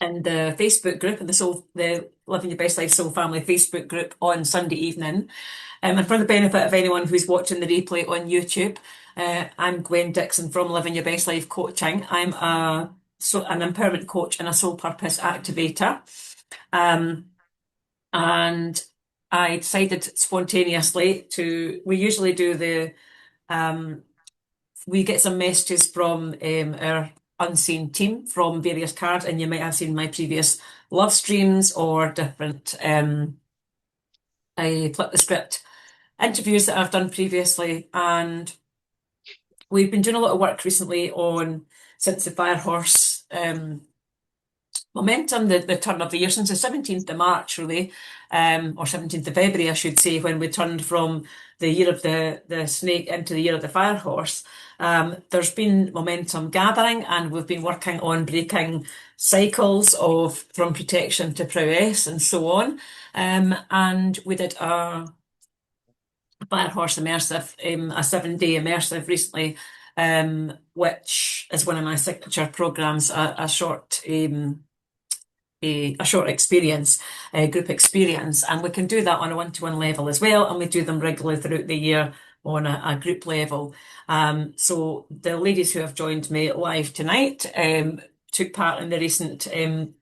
in the Facebook group, in the Living Your Best Life Soul Family Facebook group on Sunday evening. And for the benefit of anyone who's watching the replay on YouTube, I'm Gwen Dixon from Living Your Best Life Coaching. I'm an empowerment coach and a soul purpose activator. Um, and I decided spontaneously we usually do um, we get some messages from our unseen team from various cards, and you might have seen my previous love streams or different I flip the script interviews that I've done previously. And we've been doing a lot of work recently on since the Fire Horse momentum, the turn of the year, since the 17th of March, really, or 17th of February, I should say, when we turned from the year of the snake into the year of the fire horse. There's been momentum gathering, and we've been working on breaking cycles of from protection to prowess and so on. And we did a fire horse immersive, a 7-day immersive recently, which is one of my signature programs, a short a short experience, a group experience, and we can do that on a one-to-one level as well, and we do them regularly throughout the year on a group level. So the ladies who have joined me live tonight took part in the recent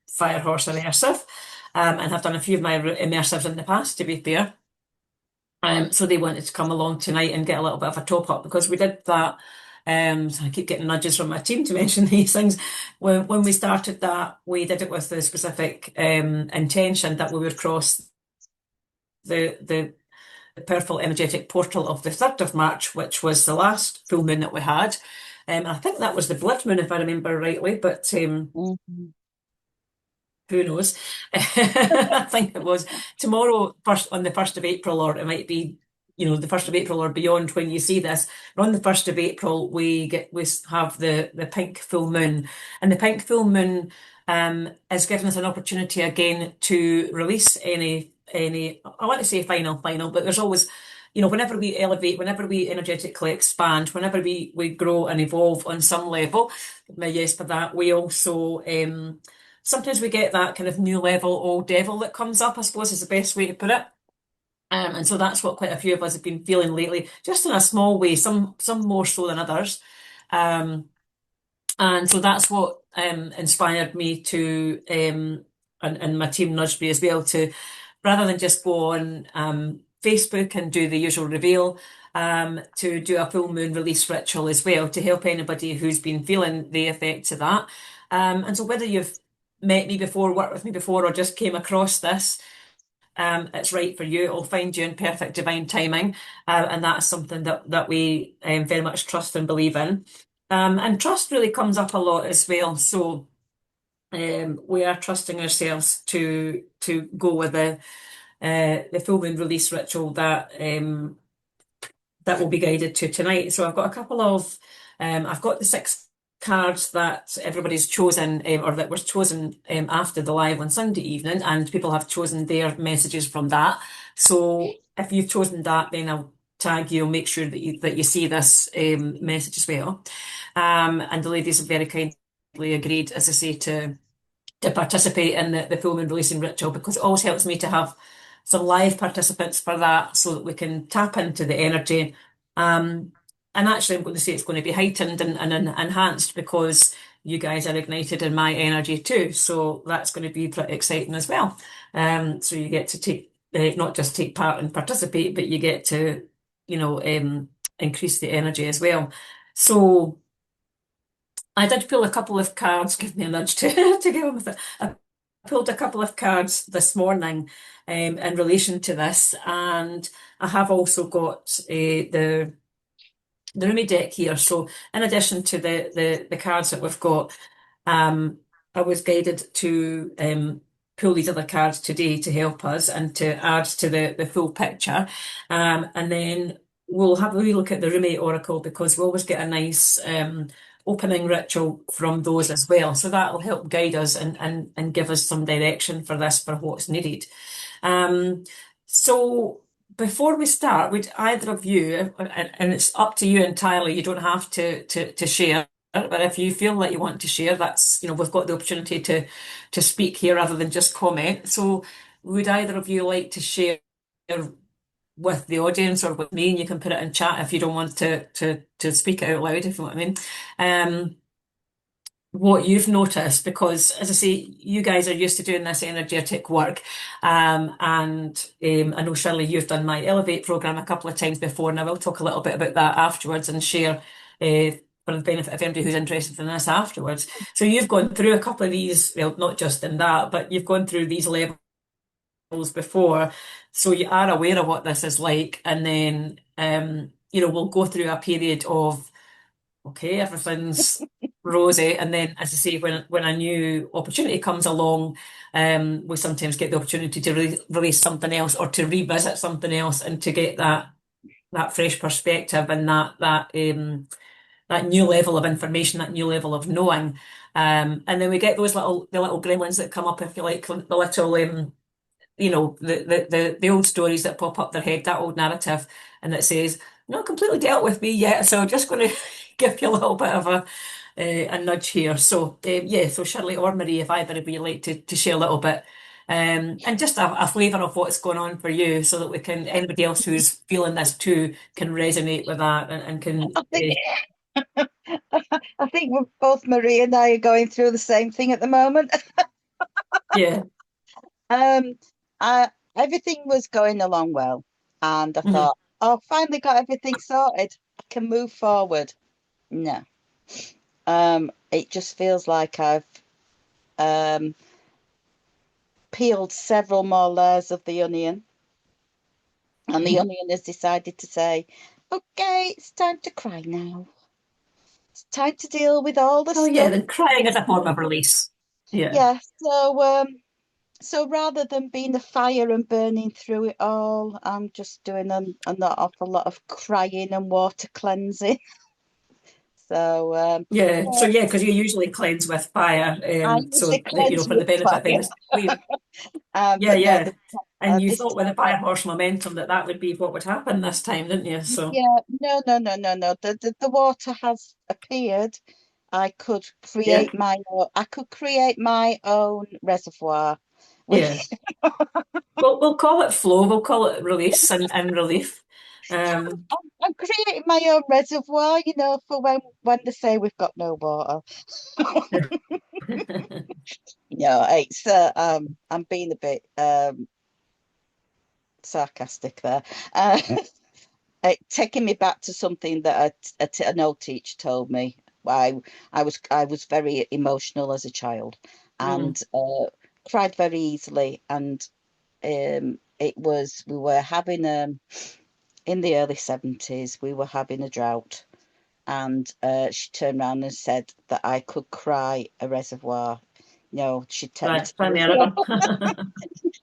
Fire Horse Immersive, and have done a few of my immersives in the past, to be fair. So they wanted to come along tonight and get a little bit of a top up, because we did that. So I keep getting nudges from my team to mention these things. When we started that, we did it with the specific intention that we would cross the powerful energetic portal of the 3rd of March, which was the last full moon that we had. I think that was the blood moon, if I remember rightly, but Mhm. who knows? I think it was tomorrow, first on the 1st of April, or it might be, the 1st of April or beyond when you see this. But on the 1st of April, we have the pink full moon, and the pink full moon is giving us an opportunity again to release any. I want to say final, but there's always. Whenever we elevate, whenever we energetically expand, whenever we grow and evolve on some level, my yes for that, we also sometimes we get that kind of new level old devil that comes up, I suppose is the best way to put it. And so that's what quite a few of us have been feeling lately, just in a small way, some more so than others. Um, and so that's what inspired me to, and my team nudged me as well to, rather than just go on Facebook and do the usual reveal, to do a full moon release ritual as well to help anybody who's been feeling the effects of that. And so whether you've met me before, worked with me before, or just came across this, it's right for you. It'll find you in perfect divine timing, and that's something that we very much trust and believe in. And trust really comes up a lot as well. So we are trusting ourselves to go with the full moon release ritual that will be guided to tonight. So I've got the 6 cards that everybody's chosen, or that was chosen after the live on Sunday evening, and people have chosen their messages from that. So if you've chosen that, then I'll tag you, make sure that you see this message as well. And the ladies have very kindly agreed, as I say, to participate in the full moon releasing ritual, because it always helps me to have some live participants for that, so that we can tap into the energy. And actually, I'm going to say it's going to be heightened and enhanced, because you guys are ignited in my energy too. So that's going to be pretty exciting as well. So you get to not just take part and participate, but you get to, increase the energy as well. So I did pull a couple of cards, give me a nudge to, to get on with it. I pulled a couple of cards this morning in relation to this, and I have also got the Rumi deck here. So in addition to the cards that we've got, I was guided to pull these other cards today to help us and to add to the full picture. And then we'll have a wee look at the Rumi Oracle, because we always get a nice opening ritual from those as well. So that'll help guide us and give us some direction for this, for what's needed. So before we start, would either of you, and it's up to you entirely, you don't have to share, but if you feel that you want to share, that's, we've got the opportunity to speak here rather than just comment. So would either of you like to share with the audience or with me, and you can put it in chat if you don't want to speak it out loud, if you know what I mean. What you've noticed, because as I say, you guys are used to doing this energetic work. And I know, Shirley, you've done my Elevate program a couple of times before, and I will talk a little bit about that afterwards and share for the benefit of anybody who's interested in this afterwards. So you've gone through a couple of these, well, not just in that, but you've gone through these levels before. So you are aware of what this is like. And then, we'll go through a period of, okay, everything's rosy. And then, as I say, when a new opportunity comes along, we sometimes get the opportunity to release something else or to revisit something else and to get that fresh perspective and that new level of information, that new level of knowing. And then we get the little gremlins that come up, if you like, the little the old stories that pop up their head, that old narrative, and that says, not completely dealt with me yet, so I'm just going to give you a little bit of a nudge here. So yeah, so Shirley or Marie, if either of you like to share a little bit, and just a flavour of what's going on for you, so that we can anybody else who's feeling this too can resonate with that and can I think I think we're both Marie and I are going through the same thing at the moment. yeah. Um, I Everything was going along well, and I Hmm. thought, oh, finally got everything sorted. I can move forward. No, it just feels like I've um peeled several more layers of the onion, and the onion has decided to say, okay, it's time to cry now. It's time to deal with all the Oh yeah, stuff. then crying is a form of release. Yeah. Yeah, so rather than being a fire and burning through it all, I'm just doing an awful lot of crying and water cleansing. So Yeah, so yeah, yeah, because you usually cleanse with fire, I so usually that, cleanse for with the benefit of fire. things. Yeah, But no, yeah. And you this thought with the time, fire horse momentum that would be what would happen this time, didn't you? So yeah, no. The water has appeared. yeah, I could create my own reservoir with yeah. We'll call it flow. We'll call it release and relief. Um, I'm creating my own reservoir, for when they say we've got no water. No, it's I'm being a bit sarcastic there. Uh, taking me back to something that an old teacher told me. I was very emotional as a child, mm, and cried very easily. And it was we were having in the early 70s we were having a drought, and she turned around and said that I could cry a reservoir. She'd take me right, to find the the river.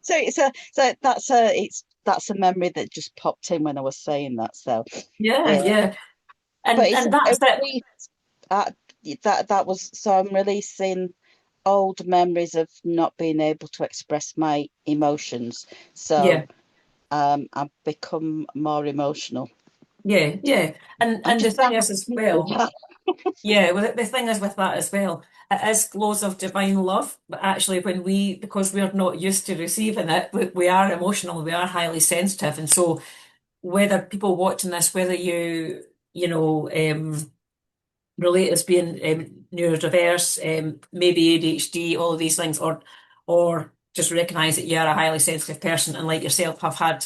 so that's a memory that just popped in when I was saying that. So Yeah, yeah, yeah. but And it's and a that's it. relief. uh, that was so I'm releasing old memories of not being able to express my emotions. So Yeah, I've become more emotional. yeah, yeah. I'm And the just thing not is as happy with well. that. Yeah, well, the thing is with that as well, it is flows of divine love, but actually because we're not used to receiving it, we are emotional, we are highly sensitive. And so whether people watching this, whether relate as being neurodiverse, maybe ADHD, all of these things, or just recognize that you're a highly sensitive person and like yourself have had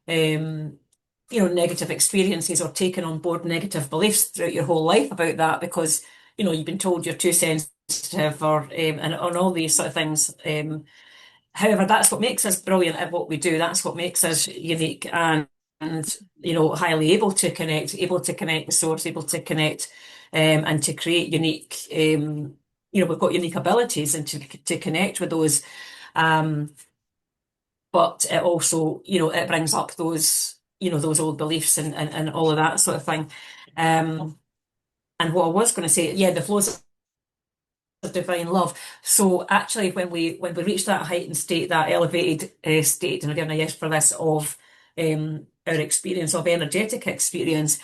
um, negative experiences or taken on board negative beliefs throughout your whole life about that because, you've been told you're too sensitive or, and on all these sort of things. However, that's what makes us brilliant at what we do. That's what makes us unique and highly able to connect the source, able to connect, and to create unique, we've got unique abilities and to connect with those. Um, but it also, it brings up those old beliefs and all of that sort of thing. Um, and what I was going to say, yeah, the flows of divine love. So actually, when we reach that heightened state, that elevated state, and again, a yes for this of our experience of energetic experience,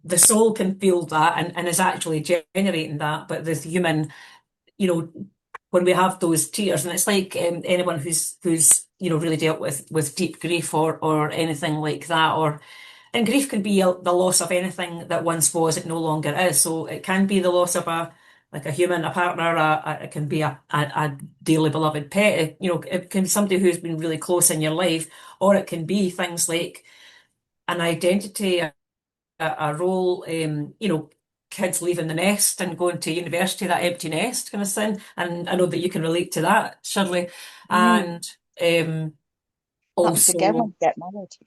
the soul can feel that and is actually generating that, but the human, you know, when we have those tears, and it's like anyone who's really dealt with deep grief or anything like that, or and grief can be the loss of anything that once was, it no longer is. So it can be the loss of a like a human, a partner, it can be a dearly beloved pet. It can be somebody who's been really close in your life, or it can be things like an identity, a role, kids leaving the nest and going to university, that empty nest kind of thing. And I know that you can relate to that, Shirley. Mm. And um, Happens again when also, you get married.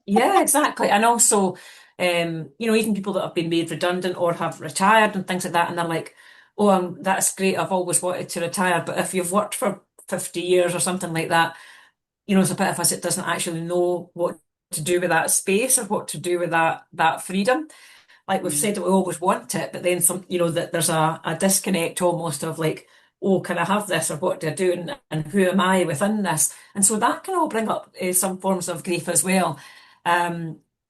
yeah, exactly. And also, even people that have been made redundant or have retired and things like that, and they're like, oh, that's great. I've always wanted to retire. But if you've worked for 50 years or something like that, there's a bit of us that doesn't actually know what to do with that space or what to do with that freedom. Like we've Mm. said that we always want it, but then that there's a disconnect almost of like, oh, can I have this or what do I do and who am I within this? And so that can all bring up some forms of grief as well.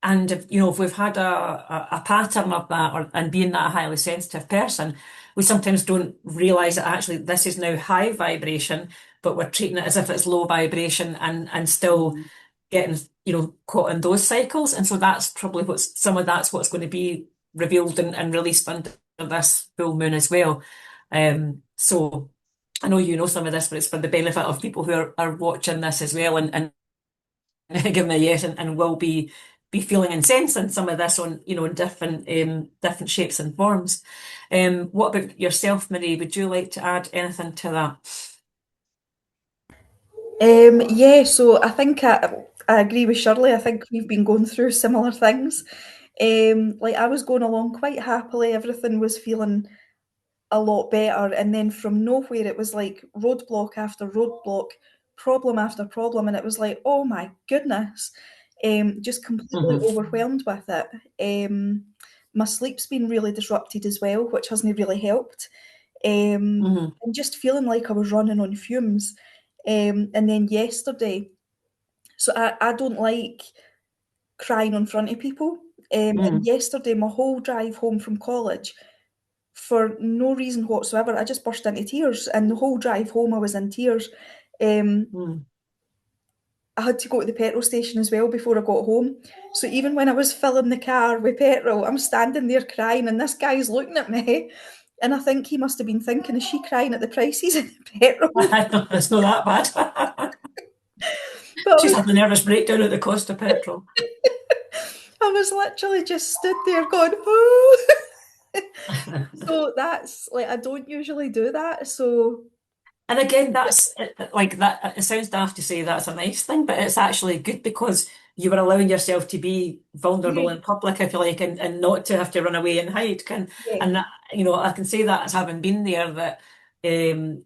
And if we've had a pattern of that and being that a highly sensitive person, we sometimes don't realize that actually this is now high vibration, but we're treating it as if it's low vibration and still Mm. getting caught in those cycles. And so that's probably that's what's going to be revealed and released under this full moon as well. So I know you know some of this, but it's for the benefit of people who are watching this as well and give me a yes and will be feeling and sensing some of this on in different shapes and forms. What about yourself, Marie? Would you like to add anything to that? Yeah, so I think I agree with Shirley. I think we've been going through similar things. Like I was going along quite happily, everything was feeling a lot better, and then from nowhere it was like roadblock after roadblock, problem after problem, and it was like, oh my goodness, just completely Hmm. overwhelmed with it. My sleep's been really disrupted as well, which hasn't really helped. Hmm. And just feeling like I was running on fumes. And then yesterday, so I don't like crying in front of people. And Mm, yesterday, my whole drive home from college, for no reason whatsoever, I just burst into tears. And the whole drive home, I was in tears. Um, mm. I had to go to the petrol station as well before I got home. So even when I was filling the car with petrol, I'm standing there crying, and this guy's looking at me. And I think he must have been thinking, is she crying at the prices of the petrol? It's not that bad. But I She's was, having a nervous breakdown at the cost of petrol. I was literally just stood there going, oh. So that's like, I don't usually do that. So, And again, that's like that. It sounds daft to say that's a nice thing, but it's actually good because you were allowing yourself to be vulnerable yeah, in public, if you like, and not to have to run away and hide. yeah, And that, I can say that as having been there, that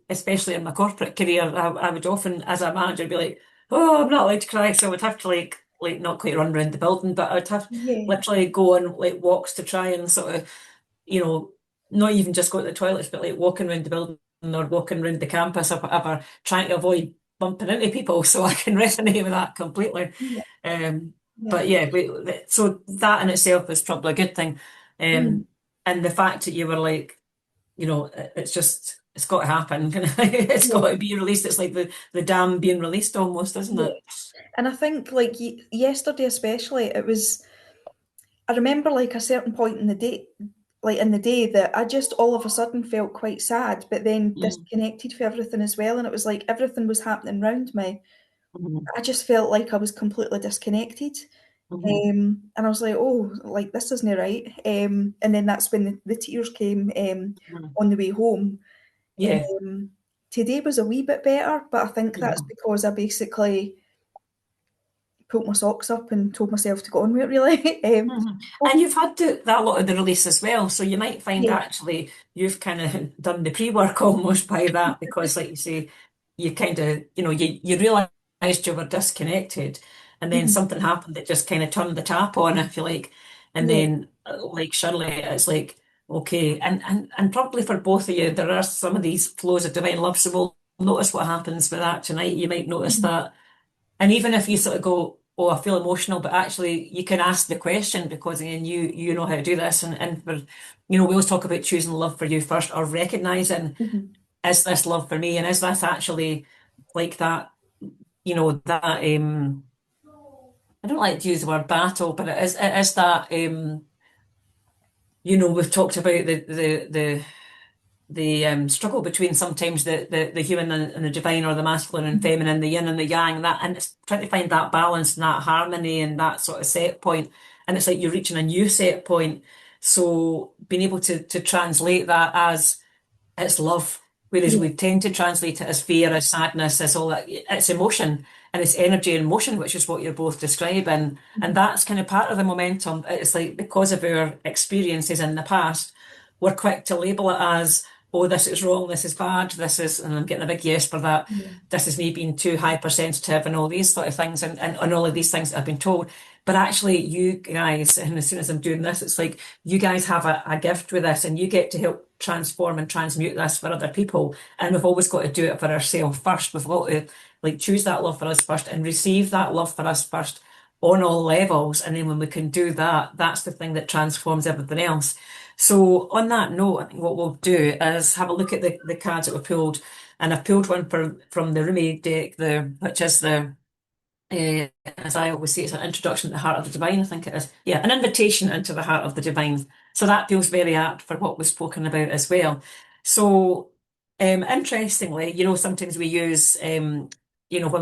especially in my corporate career, I would often, as a manager, be like, "Oh, I'm not allowed to cry," so I would have to like not quite run around the building, but I'd have yeah, literally go on like walks to try and sort of you know, not even just go to the toilets, but like walking around the building or walking around the campus or whatever, trying to avoid bumping into people. So I can resonate with that completely. yeah, Um, yeah. but yeah, so that in itself is probably a good thing. Mm, And the fact that you were like, it's got to happen. It's yeah, got to be released. It's like the dam being released almost, isn't yeah. it? And I think like yesterday, especially, it was, I remember like a certain point in the day, like in the day, that I just all of a sudden felt quite sad, but then Mm, disconnected for everything as well. And it was like everything was happening around me. mhm, I just felt like I was completely disconnected. mhm, And I was like, oh, like this isn't right. And then that's when the tears came mhm. on the way home. Yeah. Um, Today was a wee bit better, but I think that's Mhm. because I basically pulled my socks up and told myself to go on with it, really. Mhm. Oh, And you've had that lot of the release as well, so you might find yeah, actually you've kind of done the pre-work almost by that because, like you say, you kind of you realised you were disconnected, and then mhm, something happened that just kind of turned the tap on, if you like, and yeah, then like Shirley, it's like okay, and probably for both of you, there are some of these flows of divine love, so we'll notice what happens with that tonight. You might notice mhm, that, and even if you sort of go. oh, I feel emotional, but actually you can ask the question because again, you know how to do this. And for, we always talk about choosing love for you first or recognizing, Mhm. is this love for me? And is this actually like that, that I don't like to use the word battle, but it is that we've talked about the struggle between sometimes the human and the divine, or the masculine and Mhm. feminine, the yin and the yang, and it's trying to find that balance and that harmony and that sort of set point. And it's like you're reaching a new set point. So being able to translate that as it's love, whereas Yeah. we tend to translate it as fear, as sadness, as all that. It's emotion and it's energy and motion, which is what you're both describing. And Mhm. that's kind of part of the momentum. It's like because of our experiences in the past, we're quick to label it as, oh, this is wrong, this is bad, this is, and I'm getting a big yes for that. Yeah. This is me being too hypersensitive and all these sort of things, and all of these things that I've been told. But actually, you guys, and as soon as I'm doing this, it's like you guys have a gift with this, and you get to help transform and transmute this for other people. And we've always got to do it for ourselves first. We've got to like choose that love for us first and receive that love for us first on all levels. And then when we can do that, that's the thing that transforms everything else. So on that note, I think what we'll do is have a look at the cards that we pulled. And I've pulled one from the Rumi deck, which is as I always say, it's an introduction to the heart of the divine, I think it is. Yeah, an invitation into the heart of the divine. So that feels very apt for what we've spoken about as well. So, interestingly, sometimes we use, when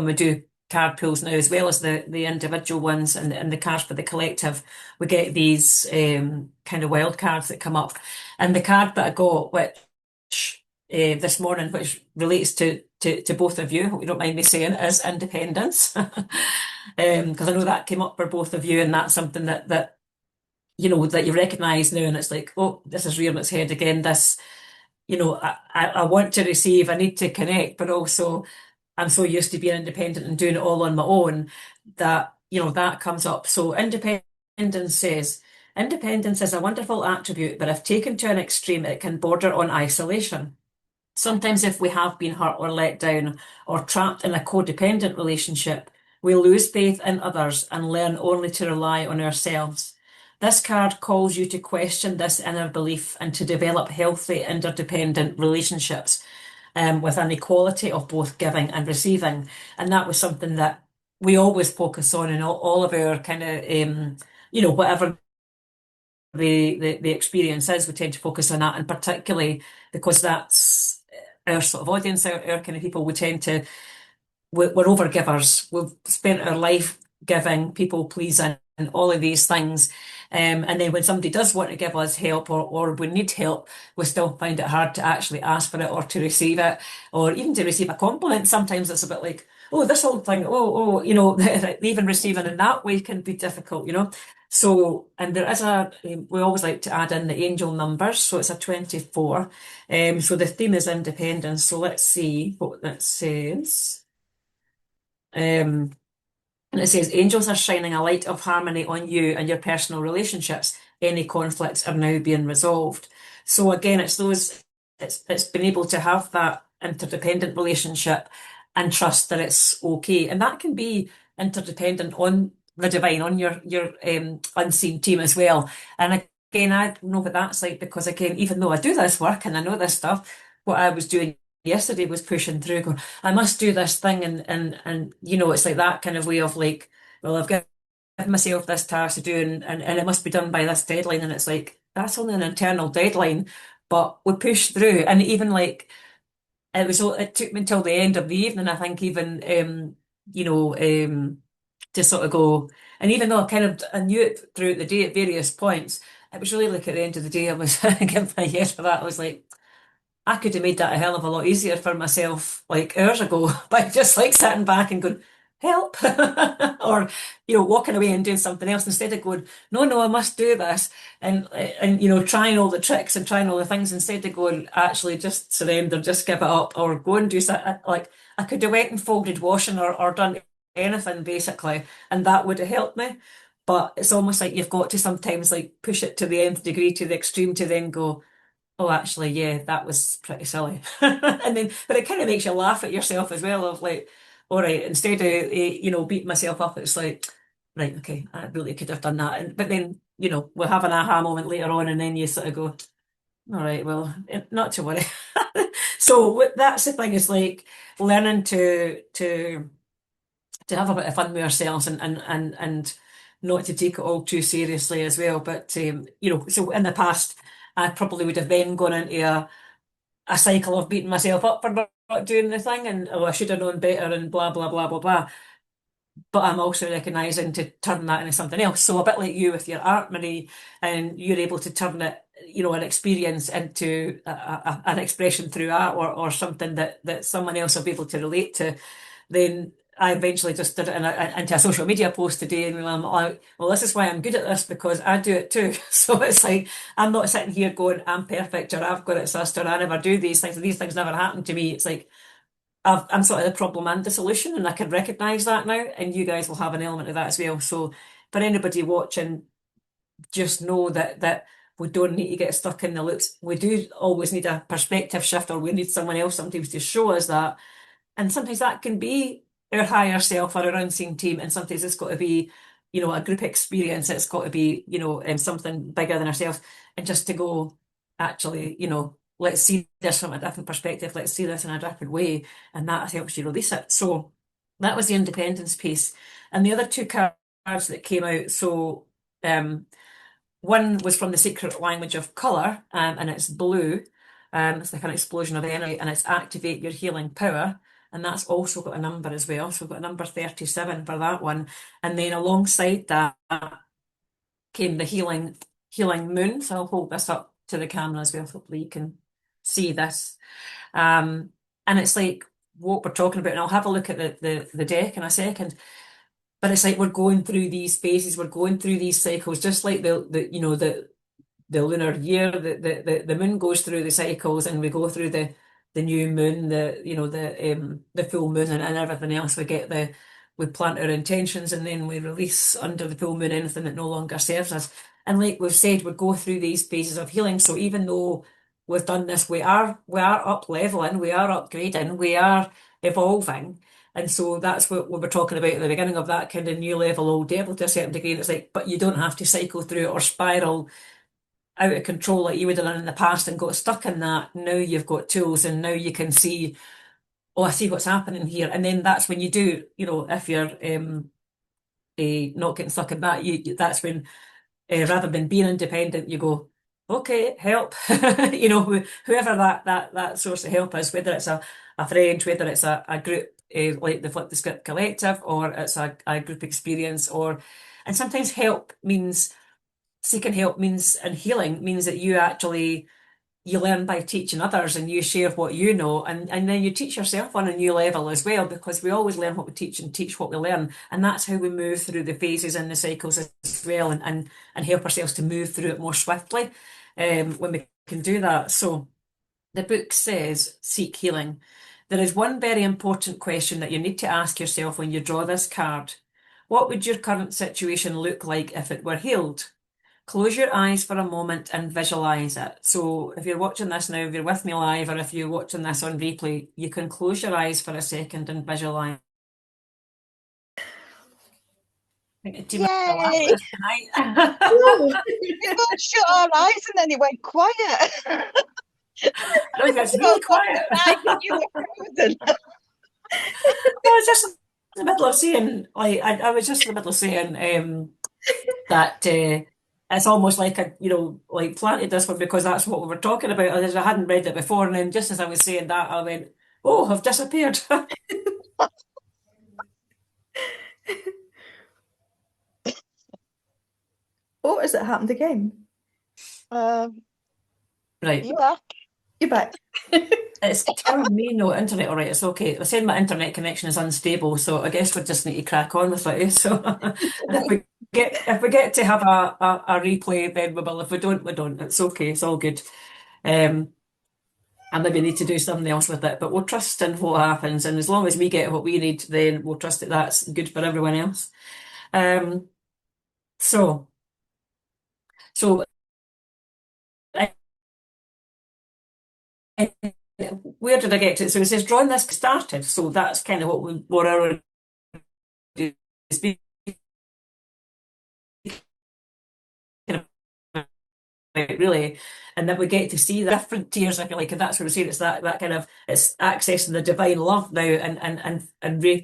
we do card pulls now, as well as the individual ones and the cards for the collective, we get these kind of wild cards that come up. And the card that I got, which this morning, which relates to both of you, hope you don't mind me saying, is independence. Because I know that came up for both of you, and that's something that you recognise now, and it's like, oh, this is rearing its head again. This, I want to receive, I need to connect, but also I'm so used to being independent and doing it all on my own that, that comes up. So independence is a wonderful attribute, but if taken to an extreme, it can border on isolation. Sometimes, if we have been hurt or let down or trapped in a codependent relationship, we lose faith in others and learn only to rely on ourselves. This card calls you to question this inner belief and to develop healthy interdependent relationships with an equality of both giving and receiving. And that was something that we always focus on in all of our kind of, whatever the experience is, we tend to focus on that, and particularly because that's our sort of audience, our kind of people, we tend to we're over givers. We've spent our life giving, people pleasing, and all of these things. And then when somebody does want to give us help, or we need help, we still find it hard to actually ask for it or to receive it, or even to receive a compliment. Sometimes it's a bit like, oh, this whole thing, even receiving in that way can be difficult. So, and there is we always like to add in the angel numbers. So it's a 24. So the theme is independence. So let's see what that says. Um, and it says, angels are shining a light of harmony on you and your personal relationships. Any conflicts are now being resolved. So again, it's been able to have that interdependent relationship and trust that it's okay. And that can be interdependent on the divine, on your unseen team as well. And again, I know what that's like, because again, even though I do this work and I know this stuff, what I was doing yesterday was pushing through, going, I must do this thing, and it's like that kind of way of like, well, I've given myself this task to do, and it must be done by this deadline, and it's like that's only an internal deadline, but we push through, and even like it took me until the end of the evening, I think, even to sort of go, and even though I knew it throughout the day at various points, it was really like at the end of the day I was giving my yes for that. I was like, I could have made that a hell of a lot easier for myself like hours ago by just like sitting back and going, help, or walking away and doing something else instead of going, no, no, I must do this, and trying all the tricks and trying all the things instead of going, actually just surrender, just give it up, or go and do something. Like I could have went and folded washing, or done anything basically, and that would have helped me. But it's almost like you've got to sometimes like push it to the nth degree, to the extreme, to then go, oh, actually, yeah, that was pretty silly. And then, but it kind of makes you laugh at yourself as well, of like, all right, instead of, beating myself up, it's like, right, okay, I really could have done that. But then, we'll have an aha moment later on, and then you sort of go, all right, well, not to worry. So that's the thing, is like learning to have a bit of fun with ourselves, and not to take it all too seriously as well. But so in the past, I probably would have then gone into a cycle of beating myself up for not doing the thing, and oh, I should have known better, and blah blah blah blah blah. But I'm also recognizing to turn that into something else. So a bit like you with your art, Marie, and you're able to turn it, an experience into an expression through art, or something that someone else will be able to relate to. Then I eventually just did it into a social media post today, and I'm like, well, this is why I'm good at this, because I do it too. So it's like, I'm not sitting here going, I'm perfect, or I've got it sussed, or I never do these things, and these things never happen to me. It's like, I'm sort of the problem and the solution, and I can recognise that now, and you guys will have an element of that as well. So for anybody watching, just know that we don't need to get stuck in the loops. We do always need a perspective shift, or we need someone else sometimes to show us that. And sometimes that can be our higher self or our unseen team, and sometimes it's got to be, a group experience. It's got to be, something bigger than ourselves, and just to go, actually, let's see this from a different perspective. Let's see this in a different way, and that helps you release it. So that was the independence piece, and the other two cards that came out. So one was from the Secret Language of Colour, and it's blue. It's like an explosion of energy, and it's activate your healing power. And that's also got a number as well. So we've got a number 37 for that one. And then alongside that came the healing moon. So I'll hold this up to the camera as well. Hopefully you can see this. And it's like what we're talking about. And I'll have a look at the deck in a second. But it's like we're going through these phases, we're going through these cycles, just like the lunar year, the moon goes through the cycles, and we go through the new moon, the full moon, and everything else. We plant our intentions, and then we release under the full moon anything that no longer serves us. And like we've said, we go through these phases of healing. So even though we've done this, we are up leveling, we are upgrading, we are evolving. And so that's what we were talking about at the beginning of that kind of new level old devil to a certain degree. And it's like, but you don't have to cycle through it or spiral out of control like you would have done in the past and got stuck in that. Now you've got tools, and now you can see, oh, I see what's happening here. And then that's when you do, if you're not getting stuck in that, that's when, rather than being independent, you go, okay, help. Whoever that source of help is, whether it's a friend, whether it's a group, like the Flip the Script Collective, or it's a group experience, and sometimes seeking help means, and healing means, that you learn by teaching others, and you share what you know, and then you teach yourself on a new level as well, because we always learn what we teach and teach what we learn, and that's how we move through the phases and the cycles as well, and help ourselves to move through it more swiftly, when we can do that. So the book says, seek healing. There is one very important question that you need to ask yourself when you draw this card. What would your current situation look like if it were healed? Close your eyes for a moment and visualize it. So if you're watching this now, if you're with me live, or if you're watching this on replay, you can close your eyes for a second and visualize. I think the team are gonna laugh at Yay! this tonight. We both shut our eyes and then it went quiet. I know it's We both really got quiet. the mic and you were frozen. I was just in the middle of saying, like, I was just in the middle of saying, that it's almost like like planted this one, because that's what we were talking about. I hadn't read it before, and then just as I was saying that, I went, "Oh, I've disappeared." Oh, has it happened again? Right, You back? You're back. it's telling me no internet. All right, it's okay. They're saying my internet connection is unstable, so I guess we just need to crack on with it. So if we get to have a replay, then we will. If we don't, we don't. It's okay. It's all good. I maybe need to do something else with it, but we'll trust in what happens. And as long as we get what we need, then we'll trust that that's good for everyone else. Um, so, so uh, where did I get to? So it says drawing this started. So that's kind of what our really, and that we get to see the different tiers, if you like, and that's what we're saying. It's that kind of, it's accessing the divine love now, and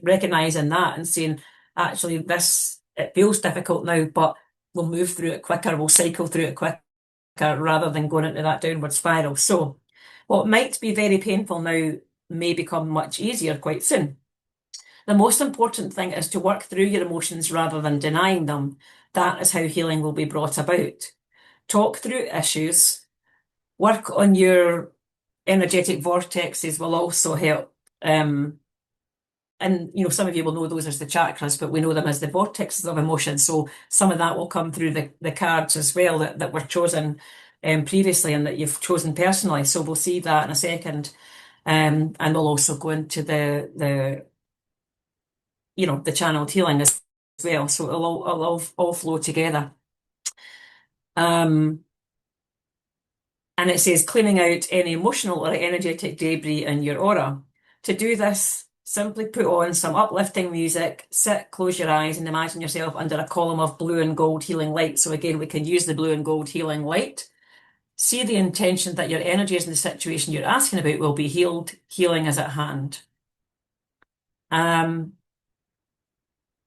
recognizing that and saying, actually, this, it feels difficult now, but we'll move through it quicker, we'll cycle through it quicker, rather than going into that downward spiral. So, what might be very painful now may become much easier quite soon. The most important thing is to work through your emotions rather than denying them. That is how healing will be brought about. Talk through issues. Work on your energetic vortexes will also help. And some of you will know those as the chakras, but we know them as the vortexes of emotion. So some of that will come through the cards as well that were chosen previously and that you've chosen personally. So we'll see that in a second. And we'll also go into the channeled healing as well. So it'll all flow together. And it says cleaning out any emotional or energetic debris in your aura. To do this, simply put on some uplifting music, sit, close your eyes, and imagine yourself under a column of blue and gold healing light. So again, we can use the blue and gold healing light. See the intention that your energies in the situation you're asking about will be healed. Healing is at hand.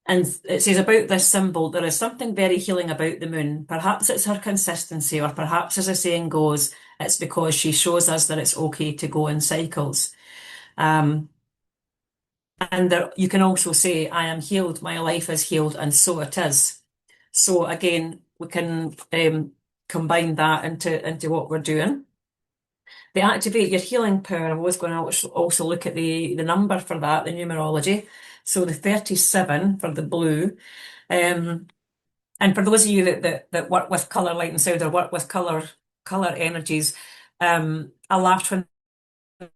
And it says about this symbol, there is something very healing about the moon. Perhaps it's her consistency, or perhaps, as the saying goes, it's because she shows us that it's okay to go in cycles. And you can also say, I am healed, my life is healed, and so it is. So again, we can combine that into what we're doing. They activate your healing power. I was going to also look at the number for that, the numerology. So the 37 for the blue. And for those of you that work with colour, light and sound, or work with colour energies, I laughed when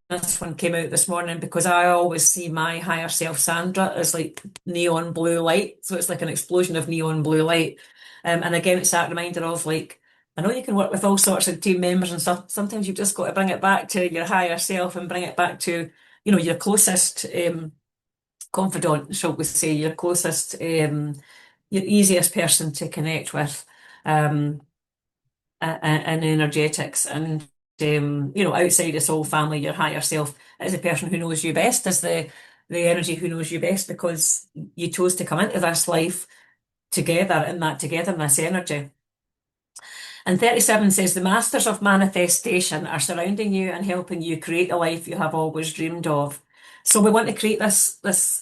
this one came out this morning because I always see my higher self, Sandra, as like neon blue light. So it's like an explosion of neon blue light. And again, it's that reminder of like, I know you can work with all sorts of team members and stuff. Sometimes you've just got to bring it back to your higher self and bring it back to, your closest confidant, shall we say, your closest, your easiest person to connect with, and energetics. And outside this whole family, your higher self is the person who knows you best, is the energy who knows you best, because you chose to come into this life together in that togetherness energy. And 37 says, the masters of manifestation are surrounding you and helping you create the life you have always dreamed of. So we want to create this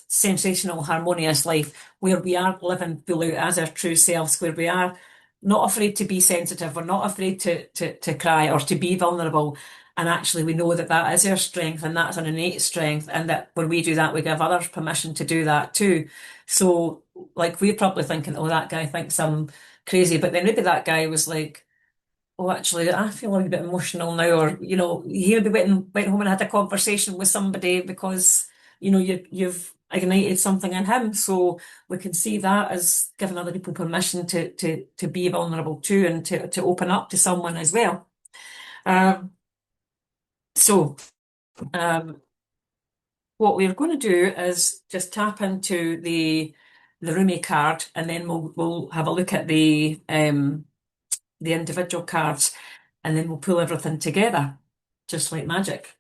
sensational, harmonious life where we are living full out as our true selves, where we are not afraid to be sensitive, we're not afraid to cry or to be vulnerable. And actually, we know that that is our strength, and that's an innate strength. And that when we do that, we give others permission to do that too. So, like, we're probably thinking, oh, that guy thinks I'm crazy. But then maybe that guy was like, oh, actually, I feel a wee bit emotional now, or he maybe went home and had a conversation with somebody because you've ignited something in him. So we can see that as giving other people permission to be vulnerable too, and to open up to someone as well. So what we're going to do is just tap into the Rumi card, and then we'll have a look at the individual cards, and then we'll pull everything together, just like magic.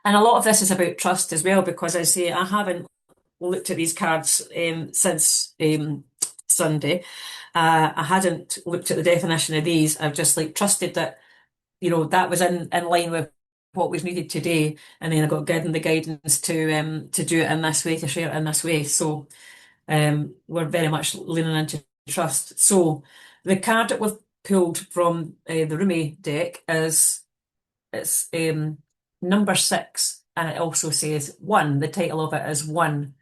And a lot of this is about trust as well, because I say I haven't looked at these cards since Sunday. I hadn't looked at the definition of these. I've just like trusted that, that was in line with what was needed today. And then I got given the guidance to do it in this way, to share it in this way. So we're very much leaning into trust. So the card that we've pulled from the Rumi deck it's number 6, and it also says 1. The title of it is 1.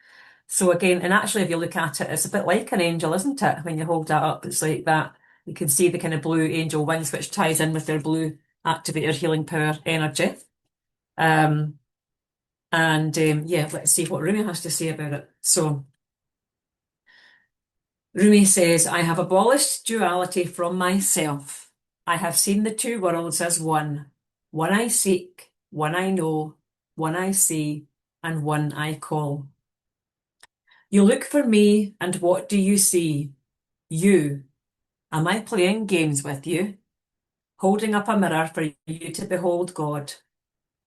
So again, and actually, if you look at it, it's a bit like an angel, isn't it? When you hold that up, it's like that. You can see the kind of blue angel wings, which ties in with their blue activator healing power energy. Yeah, let's see what Rumi has to say about it. So Rumi says, I have abolished duality from myself. I have seen the two worlds as one. One I seek, one I know, one I see, and one I call. You look for me, and what do you see? You. Am I playing games with you? holding up a mirror for you to behold God.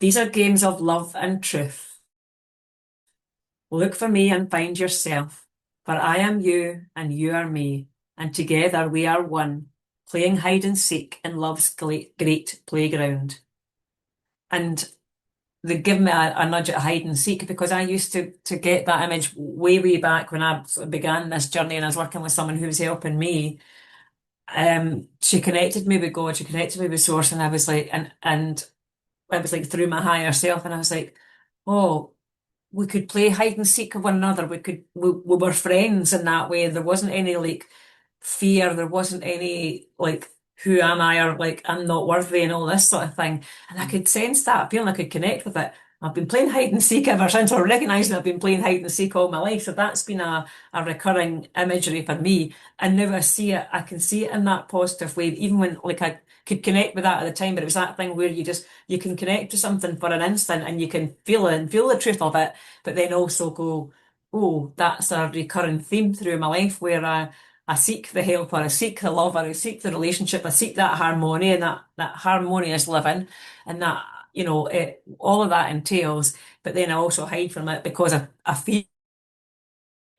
These are games of love and truth. Look for me and find yourself, for I am you and you are me, and together we are one, playing hide and seek in love's great playground. And they give me a nudge at hide and seek because I used to get that image way back when I sort of began this journey and I was working with someone who was helping me. She connected me with God, she connected me with Source, and I was like, and I was like through my higher self, and I was like, oh, we could play hide and seek with one another. We were friends in that way. There wasn't any like fear. There wasn't any like, who am I? Or like, I'm not worthy and all this sort of thing. And I could sense that, feeling I could connect with it. I've been playing hide and seek ever since, or recognising I've been playing hide and seek all my life. So that's been a recurring imagery for me. And now I see it, I can see it in that positive way, even when like I could connect with that at the time, but it was that thing where you can connect to something for an instant and you can feel it and feel the truth of it, but then also go, oh, that's a recurring theme through my life where I seek the helper, I seek the lover, I seek the relationship, I seek that harmony and that harmonious living, and that, all of that entails, but then I also hide from it because I fear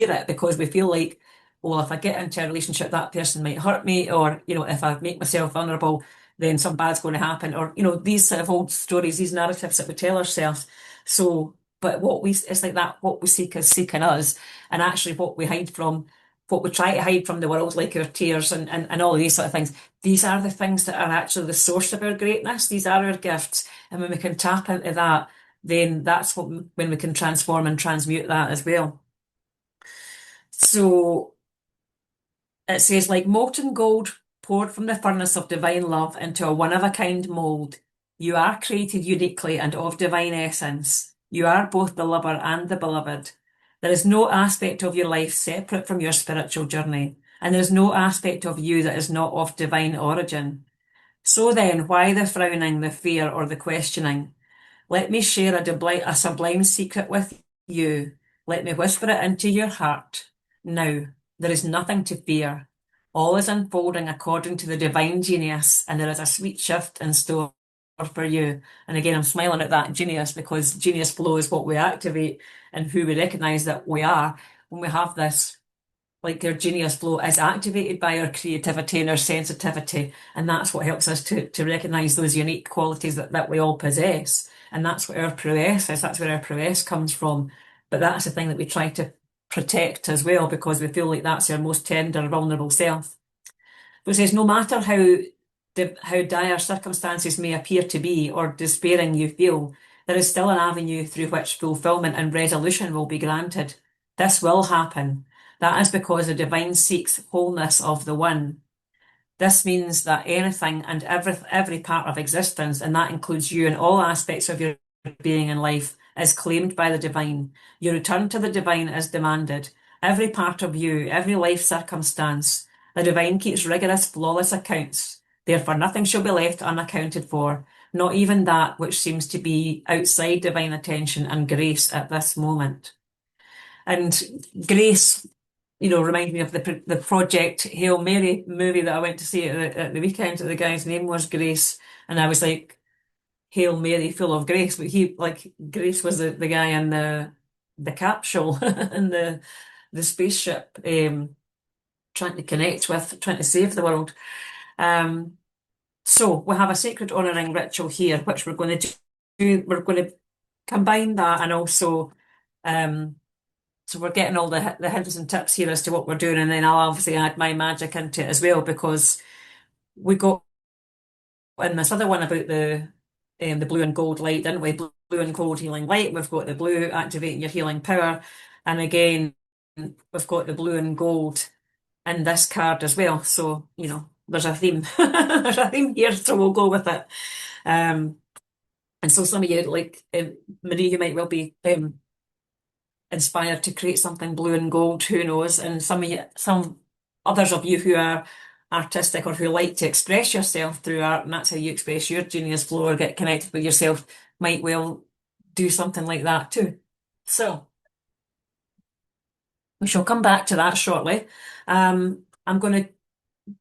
it, because we feel like, well, if I get into a relationship, that person might hurt me, or, if I make myself vulnerable, then something bad's going to happen, or, these sort of old stories, these narratives that we tell ourselves. So, but it's like that, what we seek is seeking us, and actually what we try to hide from the world, like our tears and all of these sort of things, these are the things that are actually the source of our greatness. These are our gifts. And when we can tap into that, then that's when we can transform and transmute that as well. So it says, like molten gold poured from the furnace of divine love into a one-of-a-kind mold, you are created uniquely and of divine essence. You are both the lover and the beloved. There is no aspect of your life separate from your spiritual journey, and there is no aspect of you that is not of divine origin. So then, why the frowning, the fear, or the questioning? Let me share a sublime secret with you. Let me whisper it into your heart. Now, there is nothing to fear. All is unfolding according to the divine genius, and there is a sweet shift in store for you. And again, I'm smiling at that genius, because genius flow is what we activate and who we recognize that we are when we have this. Like, our genius flow is activated by our creativity and our sensitivity, and that's what helps us to recognize those unique qualities that we all possess. And that's what our prowess is. That's where our prowess comes from. But that's the thing that we try to protect as well, because we feel like that's our most tender, vulnerable self. But it says, no matter how dire circumstances may appear to be, or despairing you feel, there is still an avenue through which fulfillment and resolution will be granted. This will happen. That is because the divine seeks wholeness of the one. This means that anything and every part of existence, and that includes you and all aspects of your being in life, is claimed by the divine. Your return to the divine is demanded. Every part of you, every life circumstance, the divine keeps rigorous, flawless accounts. Therefore, nothing shall be left unaccounted for, not even that which seems to be outside divine attention and grace at this moment. And grace, reminds me of the Project Hail Mary movie that I went to see at the weekend. The guy's name was Grace, and I was like, Hail Mary, full of grace. But Grace was the guy in the capsule in the spaceship, trying to connect with, trying to save the world. So we have a sacred honouring ritual here, which we're going to do. We're going to combine that, and also. So we're getting all the hints and tips here as to what we're doing, and then I'll obviously add my magic into it as well, because we got in this other one about the blue and gold light, didn't we? Blue and gold healing light. We've got the blue activating your healing power, and again we've got the blue and gold in this card as well. So there's a theme. There's a theme here, so we'll go with it. And so some of you, like Marie, you might well be inspired to create something blue and gold, who knows? And some others of you who are artistic, or who like to express yourself through art, and that's how you express your genius flow or get connected with yourself, might well do something like that too. So we shall come back to that shortly. I'm going to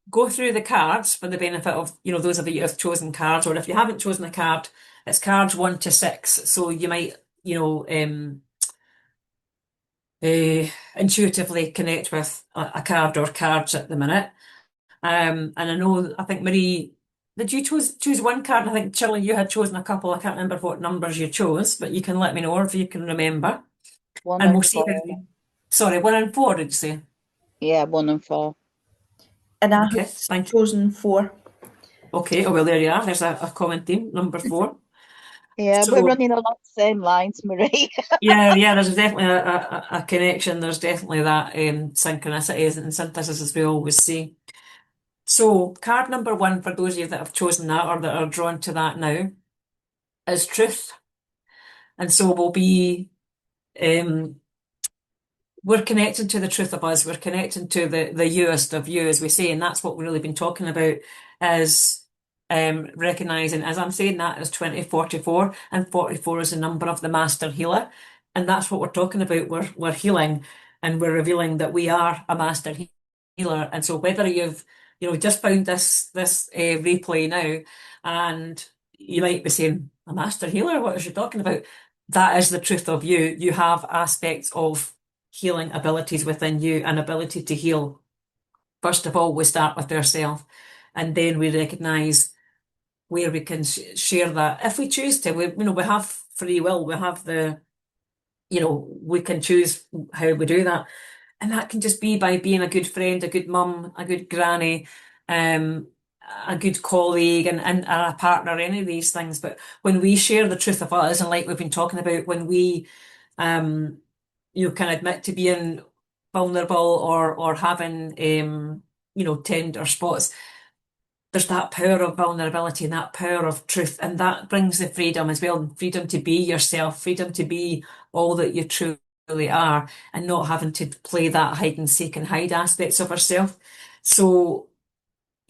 go through the cards for the benefit of, those of you who have chosen cards, or if you haven't chosen a card, it's cards 1 to 6. So you might, intuitively connect with a card or cards at the minute. And I think Marie, did you choose one card? I think Shirley, you had chosen a couple. I can't remember what numbers you chose, but you can let me know if you can remember. One And we'll and see four. sorry, 1 and 4, did you say? Yeah, 1 and 4. And I Okay, have thank you. chosen 4. Okay, oh well, there you are. There's a common theme, number 4. Yeah, we're So running along the same lines, Marie. yeah, there's definitely a connection. There's definitely that synchronicity and synthesis, as we always say. So card number 1, for those of you that have chosen that or that are drawn to that now, is truth. And so um, we're connecting to the truth of us. We're connecting to the youest of you, as we say, and that's what we've really been talking about, is recognizing, as I'm saying, that is 2044, and 44 is the number of the master healer. And that's what we're talking about. We're healing, and we're revealing that we are a master healer. And so whether you've, just found this replay now, and you might be saying, a master healer, what is she talking about? That is the truth of you. You have aspects of healing abilities within you, an ability to heal. First of all, we start with ourselves, and then we recognize where we can share that if we choose to. We have free will. We have we can choose how we do that, and that can just be by being a good friend, a good mum, a good granny, um, a good colleague, and a partner. Any of these things, but when we share the truth of us, and like we've been talking about, when we um can admit to being vulnerable or having tender spots, there's that power of vulnerability and that power of truth, and that brings the freedom as well, freedom to be yourself, freedom to be all that you truly are, and not having to play that hide and seek and hide aspects of ourselves. So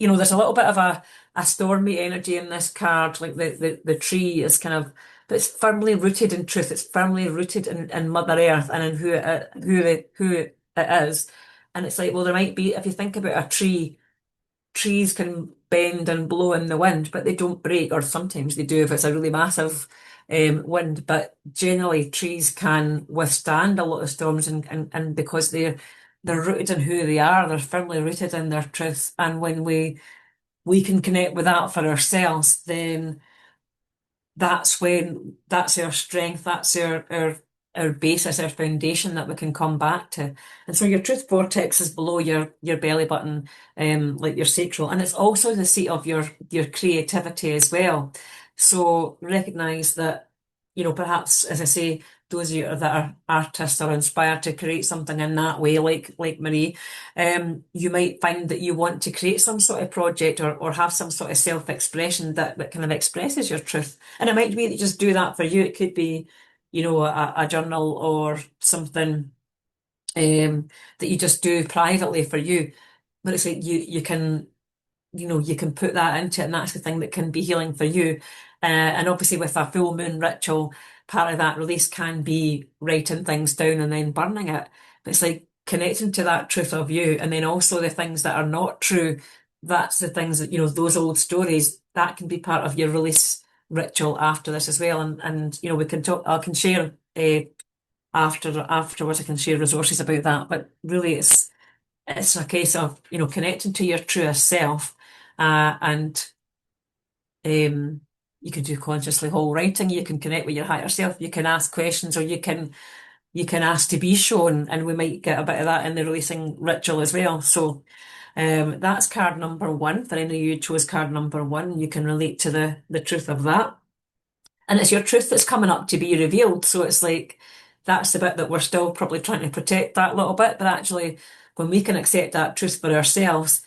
there's a little bit of a stormy energy in this card. Like the tree is kind of, but it's firmly rooted in truth. It's firmly rooted in Mother Earth and in who it is. And it's like, well, there might be, if you think about a tree, trees can bend and blow in the wind, but they don't break, or sometimes they do if it's a really massive wind. But generally, trees can withstand a lot of storms, and because they're rooted in who they are, they're firmly rooted in their truth. And when we can connect with that for ourselves, then that's our strength, that's our basis, our foundation that we can come back to. And so your truth vortex is below your belly button, like your sacral, and it's also the seat of your creativity as well. So recognize that, perhaps, as I say, those of you that are artists are inspired to create something in that way, like Marie, you might find that you want to create some sort of project or have some sort of self-expression that kind of expresses your truth. And it might be that you just do that for you. It could be, a journal or something that you just do privately for you. But it's like you can put that into it, and that's the thing that can be healing for you. And obviously, with a full moon ritual, part of that release can be writing things down and then burning it. But it's like connecting to that truth of you, and then also the things that are not true. That's the things that, those old stories, that can be part of your release ritual after this as well. And we can talk. I can share afterwards. I can share resources about that. But really, it's a case of connecting to your truest self, and you can do consciously whole writing. You can connect with your higher self. You can ask questions, or you can ask to be shown, and we might get a bit of that in the releasing ritual as well. So that's card number 1. For any of you who chose card number 1, you can relate to the truth of that. And it's your truth that's coming up to be revealed. So it's like, that's the bit that we're still probably trying to protect that little bit. But actually, when we can accept that truth for ourselves,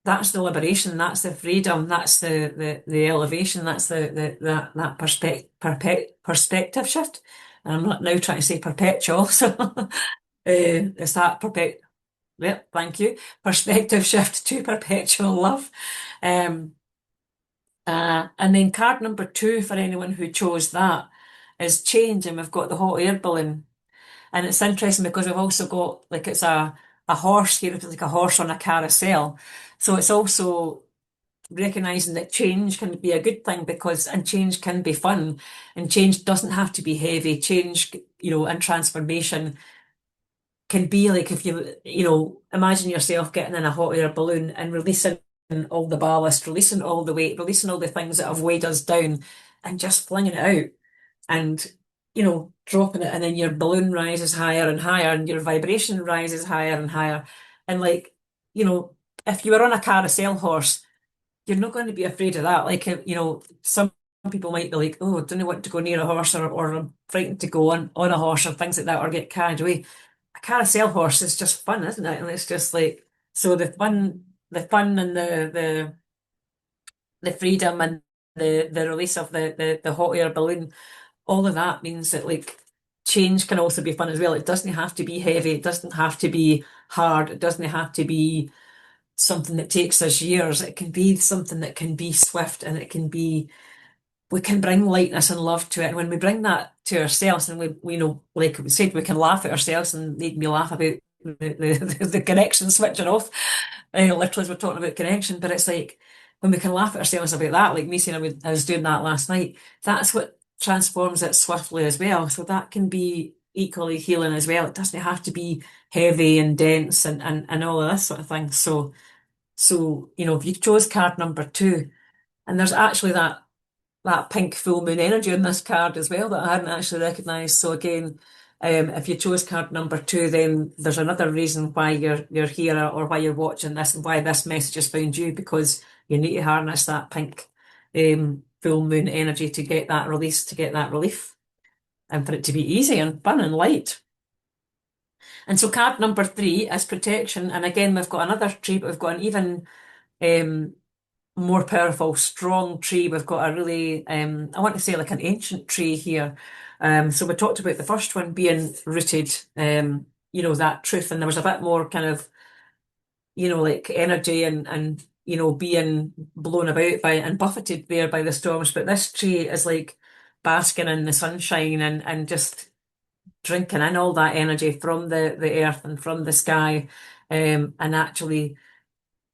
that's the liberation, that's the freedom, that's the elevation, that's that perspective shift. And I'm not now trying to say perpetual, so it's that yep, thank you. Perspective shift to perpetual love. Um, and then card number 2, for anyone who chose that, is change, and we've got the hot air balloon. And it's interesting because we've also got, like, it's a a horse here, it's like a horse on a carousel. So it's also recognizing that change can be a good thing and change can be fun, and change doesn't have to be heavy. Change, and transformation can be like, if imagine yourself getting in a hot air balloon and releasing all the ballast, releasing all the weight, releasing all the things that have weighed us down, and just flinging it out, and dropping it, and then your balloon rises higher and higher, and your vibration rises higher and higher. And like, if you were on a carousel horse, you're not going to be afraid of that. Like, some people might be like, oh, I don't want to go near a horse, or I'm frightened to go on a horse, or things like that, or get carried away. A carousel horse is just fun, isn't it? And it's just like, so the fun and the freedom and the release of the hot air balloon, all of that means that, like, change can also be fun as well. It doesn't have to be heavy. It doesn't have to be hard. It doesn't have to be something that takes us years. It can be something that can be swift, and we can bring lightness and love to it. And when we bring that to ourselves, and we know, like we said, we can laugh at ourselves, and made me laugh about the connection switching off. Literally, as we're talking about connection, but it's like, when we can laugh at ourselves about that, like me saying I was doing that last night, that's what transforms it swiftly as well. So that can be equally healing as well. It doesn't have to be heavy and dense and all of this sort of thing. So, if you chose card number 2, and there's actually that pink full moon energy on this card as well that I hadn't actually recognised. So again, if you chose card number 2, then there's another reason why you're here, or why you're watching this, and why this message has found you, because you need to harness that pink full moon energy to get that release, to get that relief, and for it to be easy and fun and light. And so card number 3 is protection. And again, we've got another tree, but we've got an even more powerful, strong tree. We've got a really, I want to say, like an ancient tree here. So we talked about the first one being rooted, that truth, and there was a bit more kind of, like energy and being blown about by and buffeted there by the storms. But this tree is like basking in the sunshine, and just drinking in all that energy from the earth and from the sky. And actually,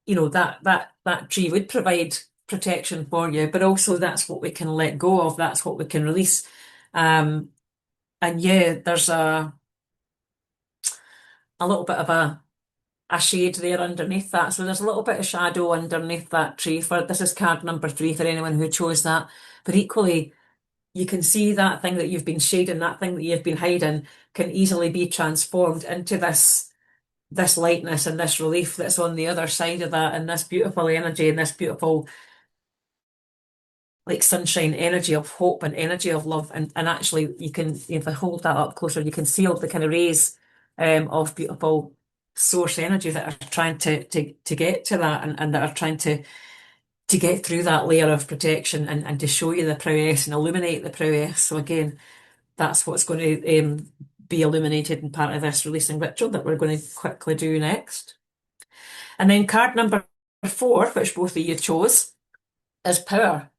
that tree would provide protection for you, but also that's what we can let go of, that's what we can release. And yeah, there's a little bit of a shade there underneath that. So there's a little bit of shadow underneath that tree. This is card number 3 for anyone who chose that. But equally, you can see that thing that you've been shading, that thing that you've been hiding, can easily be transformed into this lightness and this relief that's on the other side of that, and this beautiful energy, and this beautiful, like, sunshine energy of hope and energy of love. And actually, you can, if I hold that up closer, you can see all the kind of rays of beautiful source energy that are trying to get to that, and that are trying to get through that layer of protection, and to show you the prowess and illuminate the prowess. So again, that's what's going to be illuminated in part of this releasing ritual that we're going to quickly do next. And then card number 4, which both of you chose, is power.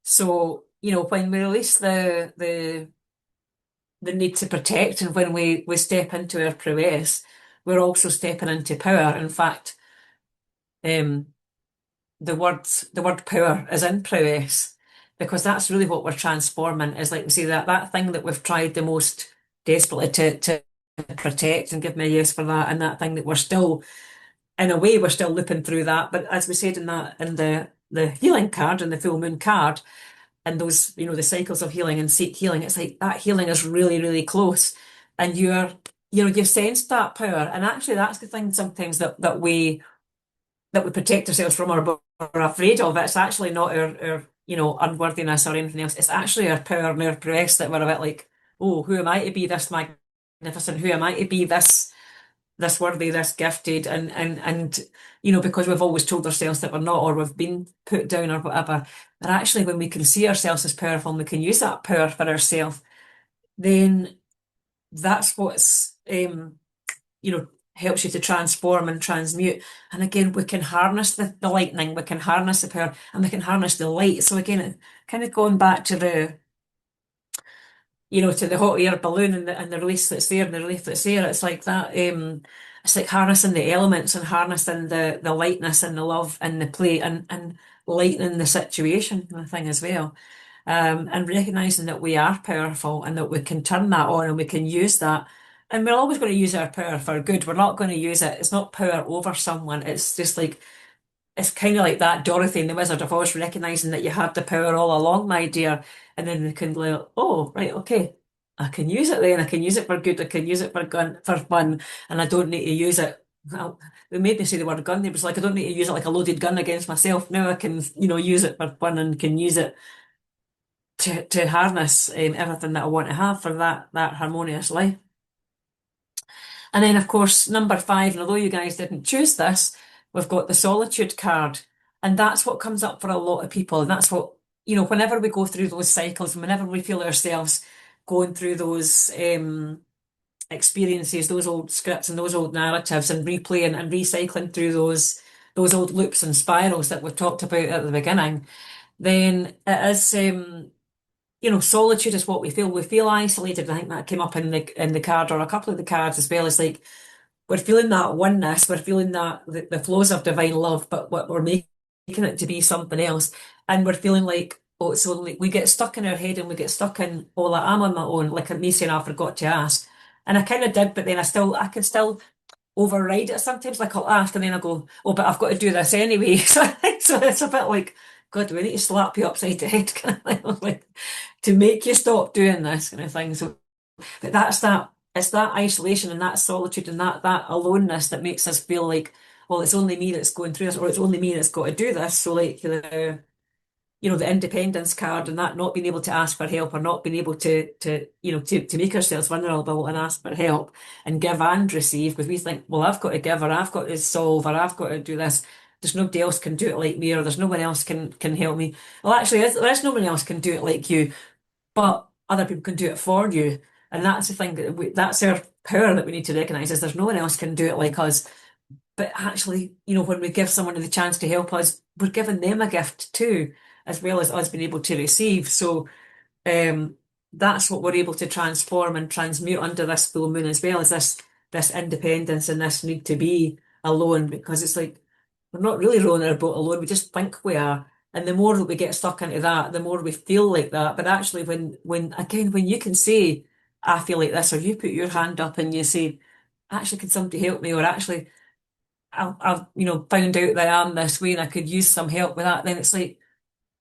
So, when we release the need to protect, and when we step into our prowess, we're also stepping into power. In fact, the word power is in prowess, because that's really what we're transforming. Is, like we say, that thing that we've tried the most desperately to protect, and give me a yes for that, and that thing that we're still, in a way, we're still looping through that. But as we said in the healing card and the full moon card, and those, the cycles of healing and seek healing, it's like that healing is really, really close, and you've sensed that power. And actually, that's the thing sometimes that we protect ourselves from, or we're afraid of. It's actually not our unworthiness or anything else. It's actually our power and our prowess that we're a bit like, oh, who am I to be this magnificent? Who am I to be this worthy, this gifted? And because we've always told ourselves that we're not, or we've been put down or whatever. But actually, when we can see ourselves as powerful, and we can use that power for ourselves, then that's what's helps you to transform and transmute. And again, we can harness the lightning, we can harness the power, and we can harness the light. So again, kind of going back to to the hot air balloon and the release that's there and the relief that's there. It's like that. It's like harnessing the elements and harnessing the lightness and the love and the play and lightening the situation kind of thing as well. And recognizing that we are powerful and that we can turn that on and we can use that. And we're always going to use our power for good. We're not going to use it. It's not power over someone. It's just like it's kind of like that Dorothy in The Wizard of Oz, recognizing that you had the power all along, my dear, and then they can go, oh, right, okay, I can use it then. I can use it for good. I can use it for fun, and I don't need to use it. Well, they made me say the word gun. It was like I don't need to use it like a loaded gun against myself. Now I can, use it for fun and can use it to harness everything that I want to have for that harmonious life. And then, of course, number 5, and although you guys didn't choose this, we've got the solitude card. And that's what comes up for a lot of people. And that's what, whenever we go through those cycles, and whenever we feel ourselves going through those experiences, those old scripts and those old narratives, and replaying and recycling through those old loops and spirals that we talked about at the beginning, then it is solitude is what we feel. We feel isolated. I think that came up in the card or a couple of the cards as well. It's like we're feeling that oneness, we're feeling that the flows of divine love, but what we're making it to be something else. And we're feeling like, oh, it's only we get stuck in our head and we get stuck in, oh, like, I'm on my own, like me saying I forgot to ask. And I kind of did, but then I can still override it sometimes. Like I'll ask and then I go, oh, but I've got to do this anyway. So it's a bit like, God, do we need to slap you upside the head kind of thing, like to make you stop doing this kind of thing. So, but it's that isolation and that solitude and that aloneness that makes us feel like, well, it's only me that's going through this, or it's only me that's got to do this. So like the independence card and that not being able to ask for help or not being able to make ourselves vulnerable and ask for help and give and receive because we think, well, I've got to give or I've got to solve or I've got to do this. There's nobody else can do it like me or there's no one else can help me. Well, actually, there's no one else can do it like you, but other people can do it for you. And that's the thing that's our power that we need to recognize is there's no one else can do it like us. But actually, when we give someone the chance to help us, we're giving them a gift too, as well as us being able to receive. So um, that's what we're able to transform and transmute under this full moon as well as this independence and this need to be alone because it's like we're not really rowing our boat alone. We just think we are. And the more that we get stuck into that, the more we feel like that. But actually, when you can say, I feel like this, or you put your hand up and you say, actually, can somebody help me? Or actually, I've found out that I am this way and I could use some help with that, then it's like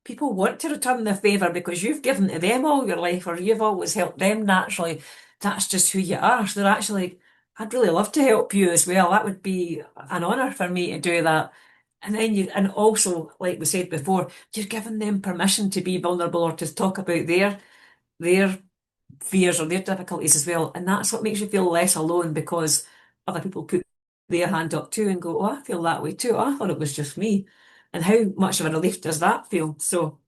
people want to return the favour because you've given to them all your life or you've always helped them naturally. That's just who you are. So they're actually, I'd really love to help you as well. That would be an honour for me to do that. And then and also, like we said before, you're giving them permission to be vulnerable or to talk about their fears or their difficulties as well. And that's what makes you feel less alone because other people put their hand up too and go, oh, I feel that way too. Oh, I thought it was just me. And how much of a relief does that feel? So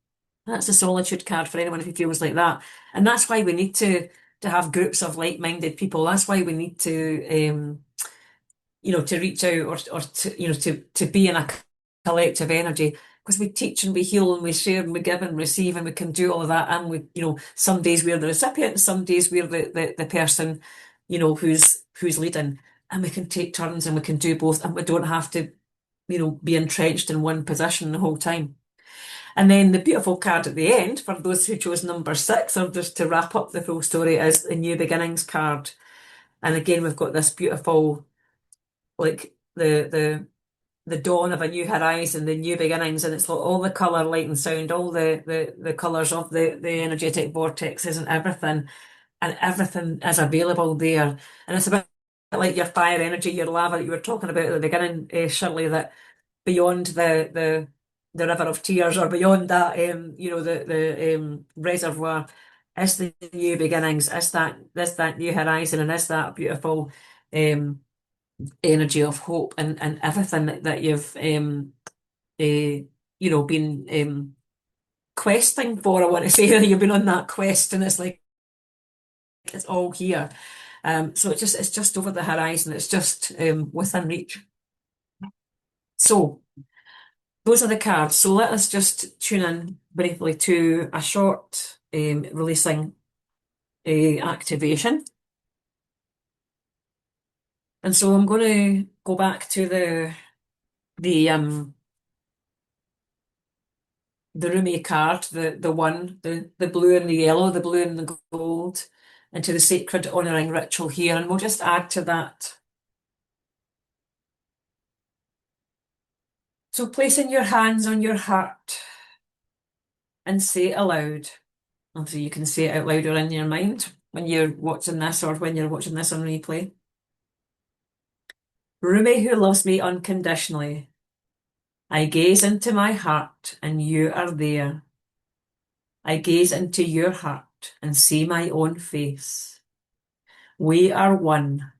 that's a solitude card for anyone who feels like that. And that's why we need to have groups of like-minded people. That's why we need to reach out or to be in a collective energy because we teach and we heal and we share and we give and receive and we can do all of that and we some days we're the recipient, some days we're the person who's leading and we can take turns and we can do both and we don't have to be entrenched in one position the whole time. And then the beautiful card at the end for those who chose number 6 or just to wrap up the full story is the new beginnings card. And again we've got this beautiful like the dawn of a new horizon, the new beginnings, and it's like all the colour, light and sound, all the colours of the energetic vortexes and everything is available there. And it's a bit like your fire energy, your lava that you were talking about at the beginning, Shirley, that beyond the river of tears or beyond that the reservoir is the new beginnings, is that new horizon and is that beautiful energy of hope and everything that you've been questing for. I want to say you've been on that quest, and it's like it's all here. So it's just over the horizon. It's just within reach. So those are the cards. So let us just tune in briefly to a short releasing activation. And so I'm going to go back to the Rumi card, the one, the blue and the yellow, the blue and the gold, into the sacred honouring ritual here, and we'll just add to that. So placing your hands on your heart and say it aloud. Obviously you can say it out loud or in your mind when you're watching this or when you're watching this on replay. Rumi, who loves me unconditionally, I gaze into my heart and you are there. I gaze into your heart and see my own face. We are one.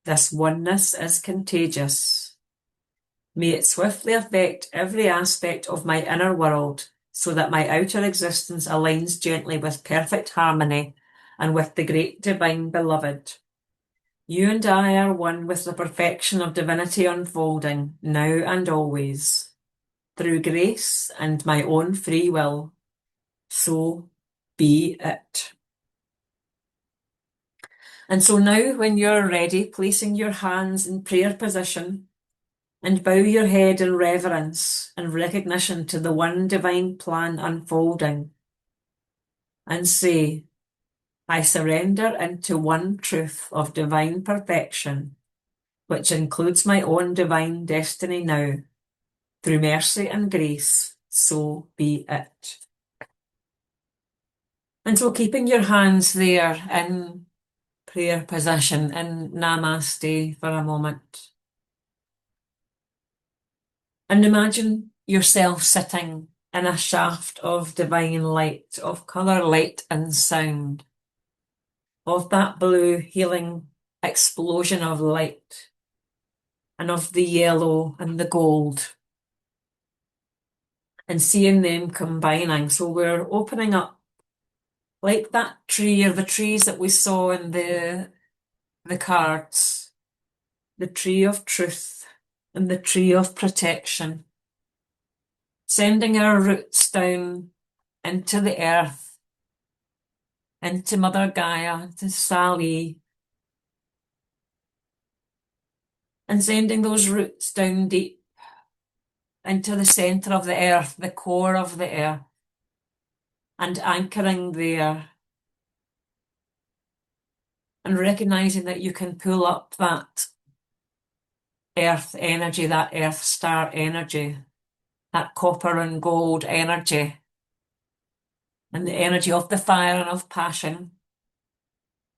This oneness is contagious. May it swiftly affect every aspect of my inner world so that my outer existence aligns gently with perfect harmony and with the great divine beloved. You and I are one with the perfection of divinity unfolding, now and always, through grace and my own free will. So be it. And so now, when you're ready, placing your hands in prayer position and bow your head in reverence and recognition to the one divine plan unfolding, and say, I surrender into one truth of divine perfection, which includes my own divine destiny now. Through mercy and grace, so be it. And so keeping your hands there in prayer position, in Namaste for a moment. And imagine yourself sitting in a shaft of divine light, of colour, light and sound, of that blue healing explosion of light, and of the yellow and the gold, and seeing them combining. So we're opening up like that tree, or the trees that we saw in the cards, the tree of truth and the tree of protection, sending our roots down into the earth, into Mother Gaia, to Sally, and sending those roots down deep into the centre of the earth, the core of the earth, and anchoring there, and recognising that you can pull up that earth energy, that earth star energy, that copper and gold energy, and the energy of the fire and of passion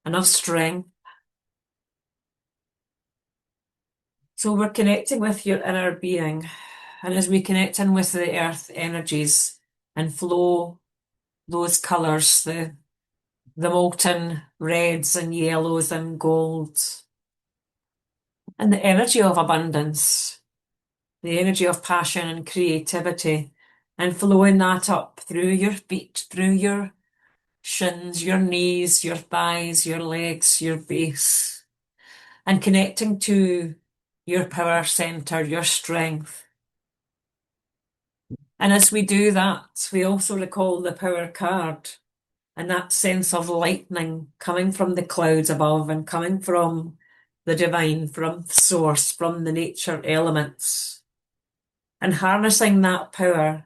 and of strength. So we're connecting with your inner being, and as we connect in with the earth energies and flow those colours, the molten reds and yellows and golds, and the energy of abundance, the energy of passion and creativity, and flowing that up through your feet, through your shins, your knees, your thighs, your legs, your base, and connecting to your power centre, your strength. And as we do that, we also recall the power card and that sense of lightning coming from the clouds above and coming from the divine, from the source, from the nature elements, and harnessing that power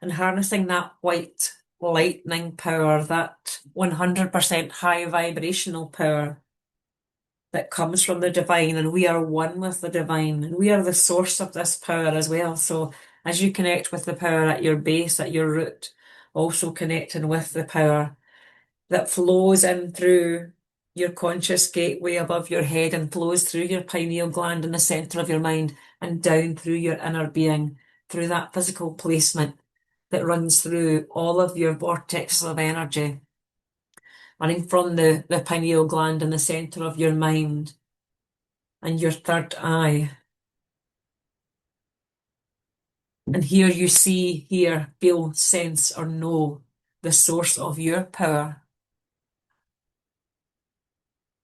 and harnessing that white lightning power, that 100% high vibrational power that comes from the divine. And we are one with the divine, and we are the source of this power as well. So as you connect with the power at your base, at your root, also connecting with the power that flows in through your conscious gateway above your head and flows through your pineal gland in the centre of your mind and down through your inner being, through that physical placement that runs through all of your vortexes of energy, running from the pineal gland in the centre of your mind and your third eye. And here you see, hear, feel, sense, or know the source of your power.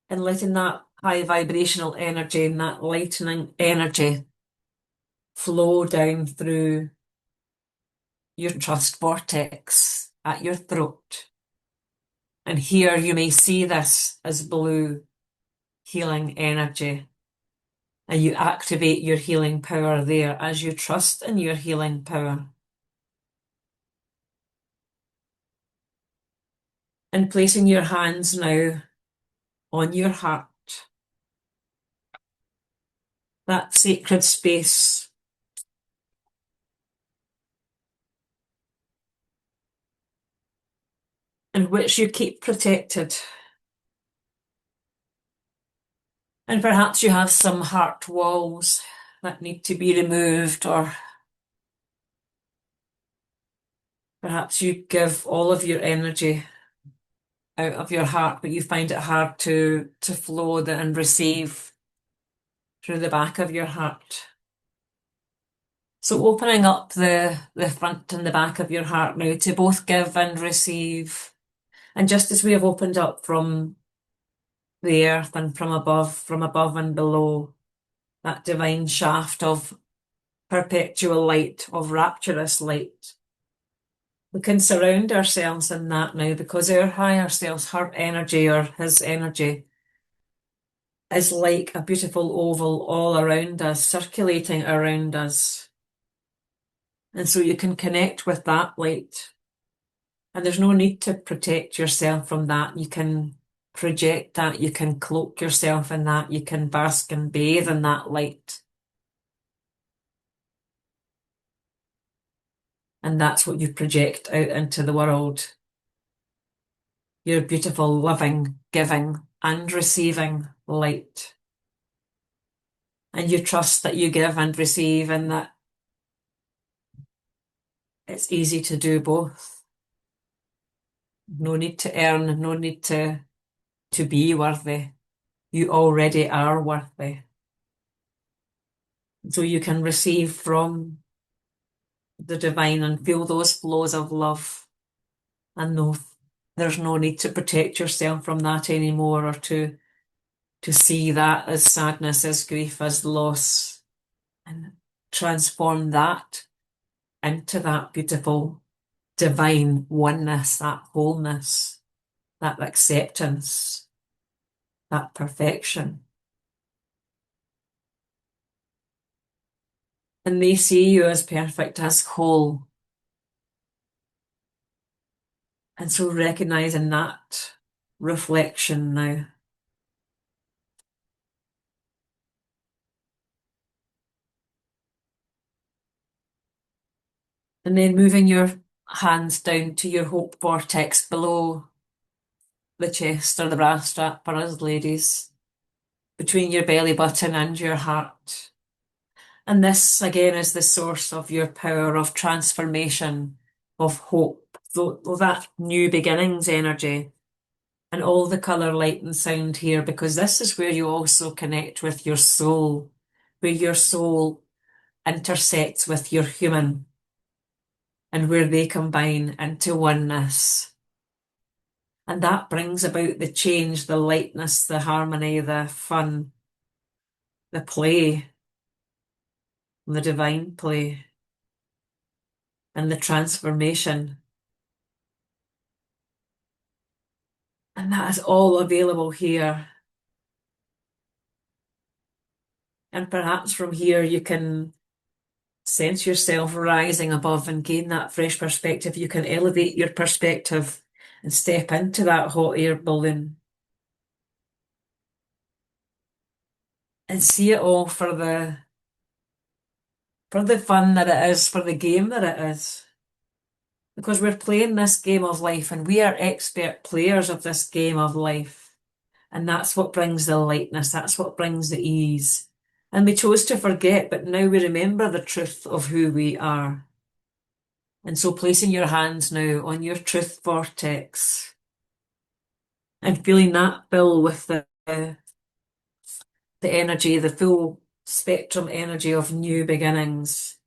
And letting that high vibrational energy and that lightening energy flow down through your trust vortex at your throat, And here you may see this as blue healing energy. And you activate your healing power there as you trust in your healing power. And placing your hands now on your heart, that sacred space in which you keep protected. And perhaps you have some heart walls that need to be removed, or perhaps you give all of your energy out of your heart, but you find it hard to flow and receive through the back of your heart. So opening up the front and the back of your heart now to both give and receive. And just as we have opened up from the earth and from above and below, that divine shaft of perpetual light, of rapturous light, we can surround ourselves in that now, because our higher selves, her energy or his energy, is like a beautiful oval all around us, circulating around us. And so you can connect with that light. And there's no need to protect yourself from that. You can project that, you can cloak yourself in that, you can bask and bathe in that light. And that's what you project out into the world. Your beautiful, loving, giving and receiving light. And you trust that you give and receive, and that it's easy to do both. No need to earn, no need to be worthy. You already are worthy. So you can receive from the divine and feel those flows of love, and no, there's no need to protect yourself from that anymore, or to see that as sadness, as grief, as loss, and transform that into that beautiful divine oneness, that wholeness, that acceptance, that perfection. And they see you as perfect, as whole. And so recognizing that reflection now. And then moving your hands down to your hope vortex below the chest or the bra strap for us ladies, between your belly button and your heart. And this again is the source of your power of transformation, of hope, that new beginnings energy, and all the colour, light and sound here, because this is where you also connect with your soul, where your soul intersects with your human, and where they combine into oneness. And that brings about the change, the lightness, the harmony, the fun, the play, the divine play, and the transformation. And that is all available here. And perhaps from here you can sense yourself rising above and gain that fresh perspective. You can elevate your perspective and step into that hot air balloon and see it all for the fun that it is, for the game that it is. Because we're playing this game of life, and we are expert players of this game of life. And that's what brings the lightness, that's what brings the ease. And we chose to forget, but now we remember the truth of who we are. And so placing your hands now on your truth vortex and feeling that fill with the energy, the full spectrum energy of new beginnings.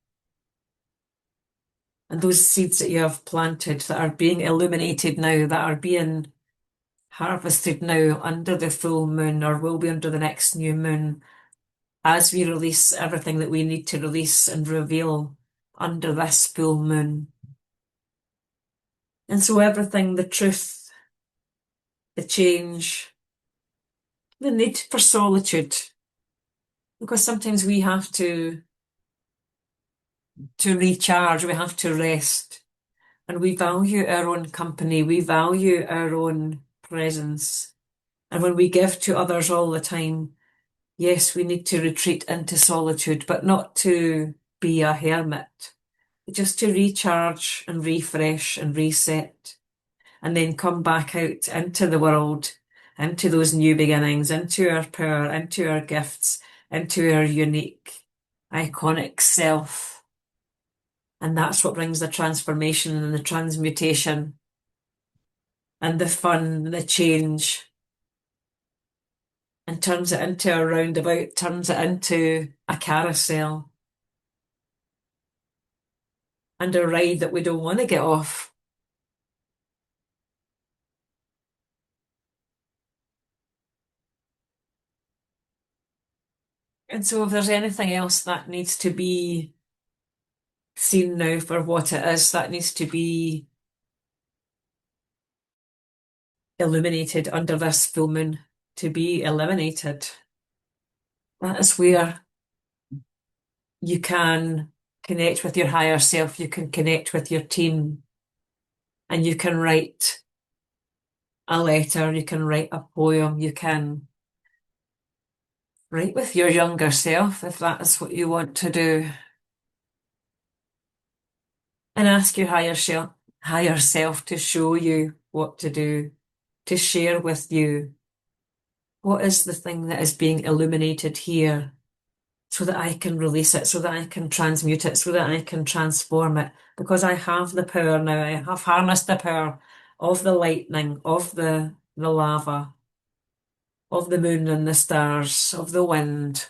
And those seeds that you have planted that are being illuminated now, that are being harvested now under the full moon, or will be under the next new moon, as we release everything that we need to release and reveal under this full moon. And so everything, the truth, the change, the need for solitude. Because sometimes we have to recharge, we have to rest. And we value our own company, we value our own presence. And when we give to others all the time, yes, we need to retreat into solitude, but not to be a hermit, just to recharge and refresh and reset, and then come back out into the world, into those new beginnings, into our power, into our gifts, into our unique, iconic self. And that's what brings the transformation and the transmutation and the fun, the change, and turns it into a roundabout, turns it into a carousel and a ride that we don't want to get off. And so if there's anything else that needs to be seen now for what it is, that needs to be illuminated under this full moon, to be eliminated. That is where you can connect with your higher self, you can connect with your team, and you can write a letter, you can write a poem, you can write with your younger self if that is what you want to do. And ask your higher self to show you what to do, to share with you what is the thing that is being illuminated here, so that I can release it, so that I can transmute it, so that I can transform it, because I have the power now. I have harnessed the power of the lightning, of the lava, of the moon and the stars, of the wind,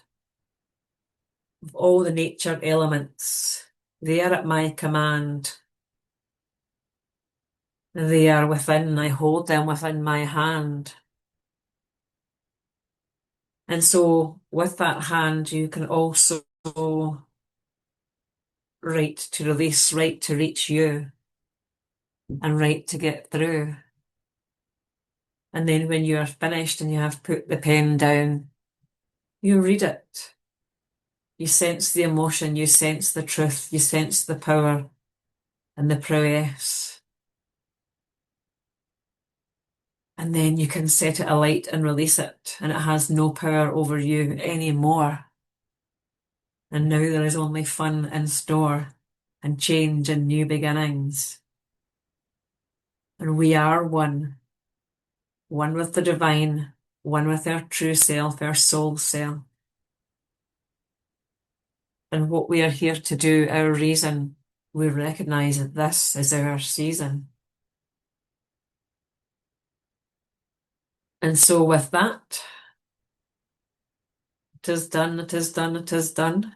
of all the nature elements. They are at my command. They are within, I hold them within my hand. And so with that hand, you can also write to release, write to reach you, and write to get through. And then when you are finished and you have put the pen down, you read it. You sense the emotion, you sense the truth, you sense the power and the prowess. And then you can set it alight and release it, and it has no power over you anymore. And now there is only fun in store, and change and new beginnings. And we are one with the divine, one with our true self, our soul self. And what we are here to do, our reason, we recognize that this is our season. And so with that, it is done, it is done, it is done.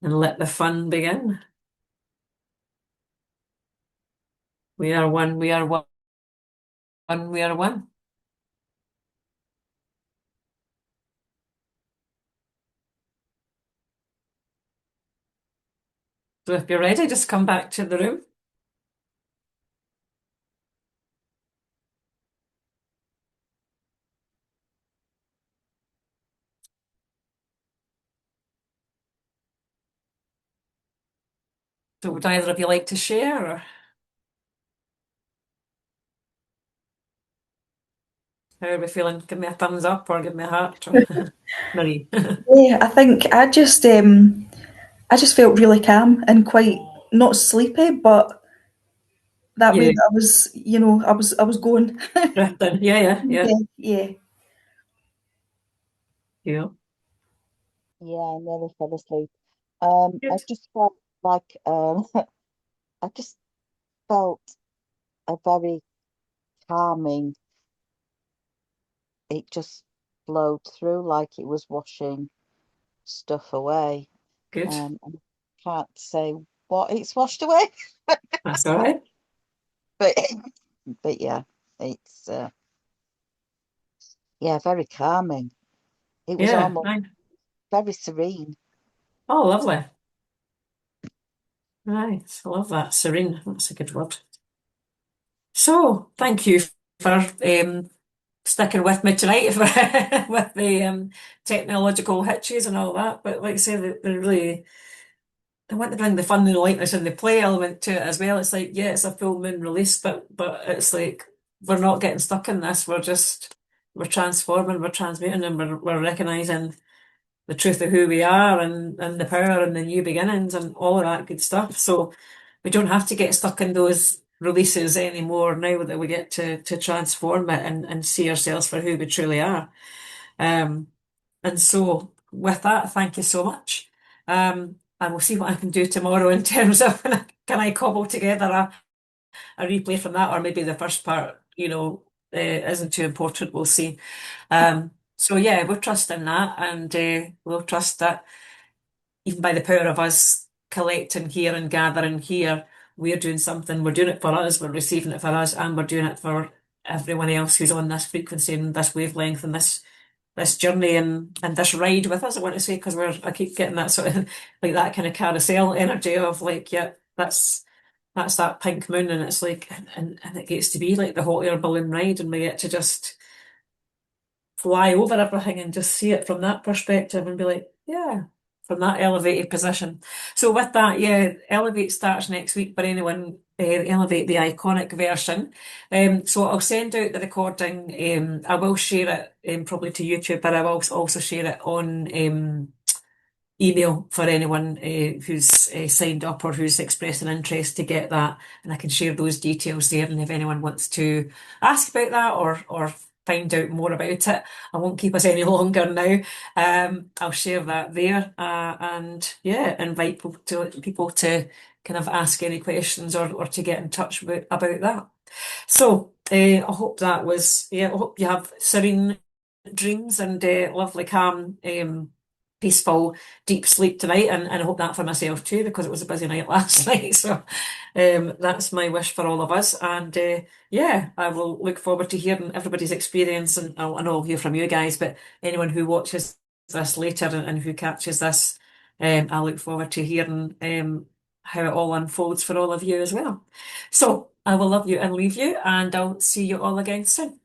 And let the fun begin. We are one, we are one, we are one. So if you're ready, just come back to the room. So would either of you like to share, or how are we feeling? Give me a thumbs up or give me a heart. Marie. Yeah, I just felt really calm and quite not sleepy, but that way Yeah, that I was, I was going. drifting. Yeah. Yeah, yeah. Yeah. Yeah, I nearly fell asleep. I Good. just felt like I just felt a very calming. It just flowed through like it was washing stuff away. Good. I can't say what it's washed away, That's all right. but but yeah, it's yeah, very calming. It was Yeah. almost Right. very serene. Oh, lovely. Right. I love that. Serene. That's a good word. So, thank you for sticking with me tonight with the technological hitches and all that. But like I say, they really I want to bring the fun and the lightness and the play element to it as well. It's like, yeah, it's a full moon release, but it's like we're not getting stuck in this. We're transforming, we're transmuting, and we're recognizing the truth of who we are and the power and the new beginnings and all of that good stuff. So we don't have to get stuck in those releases anymore now that we get to transform it and see ourselves for who we truly are. Um, and so with that, thank you so much. And we'll see what I can do tomorrow in terms of can I cobble together a replay from that, or maybe the first part, isn't too important. We'll see. So yeah, we'll trust in that, and we'll trust that even by the power of us collecting here and gathering here, we're doing something. We're doing it for us, we're receiving it for us, and we're doing it for everyone else who's on this frequency and this wavelength and this journey and this ride with us, I want to say, because I keep getting that sort of like that kind of carousel energy of like, yeah, that's that pink moon, and it's like and it gets to be like the hot air balloon ride, and we get to just fly over everything and just see it from that perspective and be like, yeah, from that elevated position. So with that, yeah, Elevate starts next week for anyone, Elevate the iconic version. So I'll send out the recording. I will share it probably to YouTube, but I will also share it on email for anyone who's signed up or who's expressed an interest to get that, and I can share those details there. And if anyone wants to ask about that or find out more about it, I won't keep us any longer now. I'll share that there, and yeah, invite people to kind of ask any questions or to get in touch about that. So I hope that was, yeah, I hope you have serene dreams and lovely, calm, peaceful, deep sleep tonight, and I hope that for myself too, because it was a busy night last night. So that's my wish for all of us. And yeah, I will look forward to hearing everybody's experience, and I know I'll hear from you guys, but anyone who watches this later and who catches this, I look forward to hearing how it all unfolds for all of you as well. So I will love you and leave you, and I'll see you all again soon.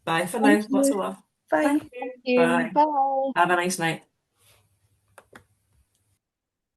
Bye for Thank now. Lots of you. love. Bye. Thank you. You. Bye. Bye. Have a nice night.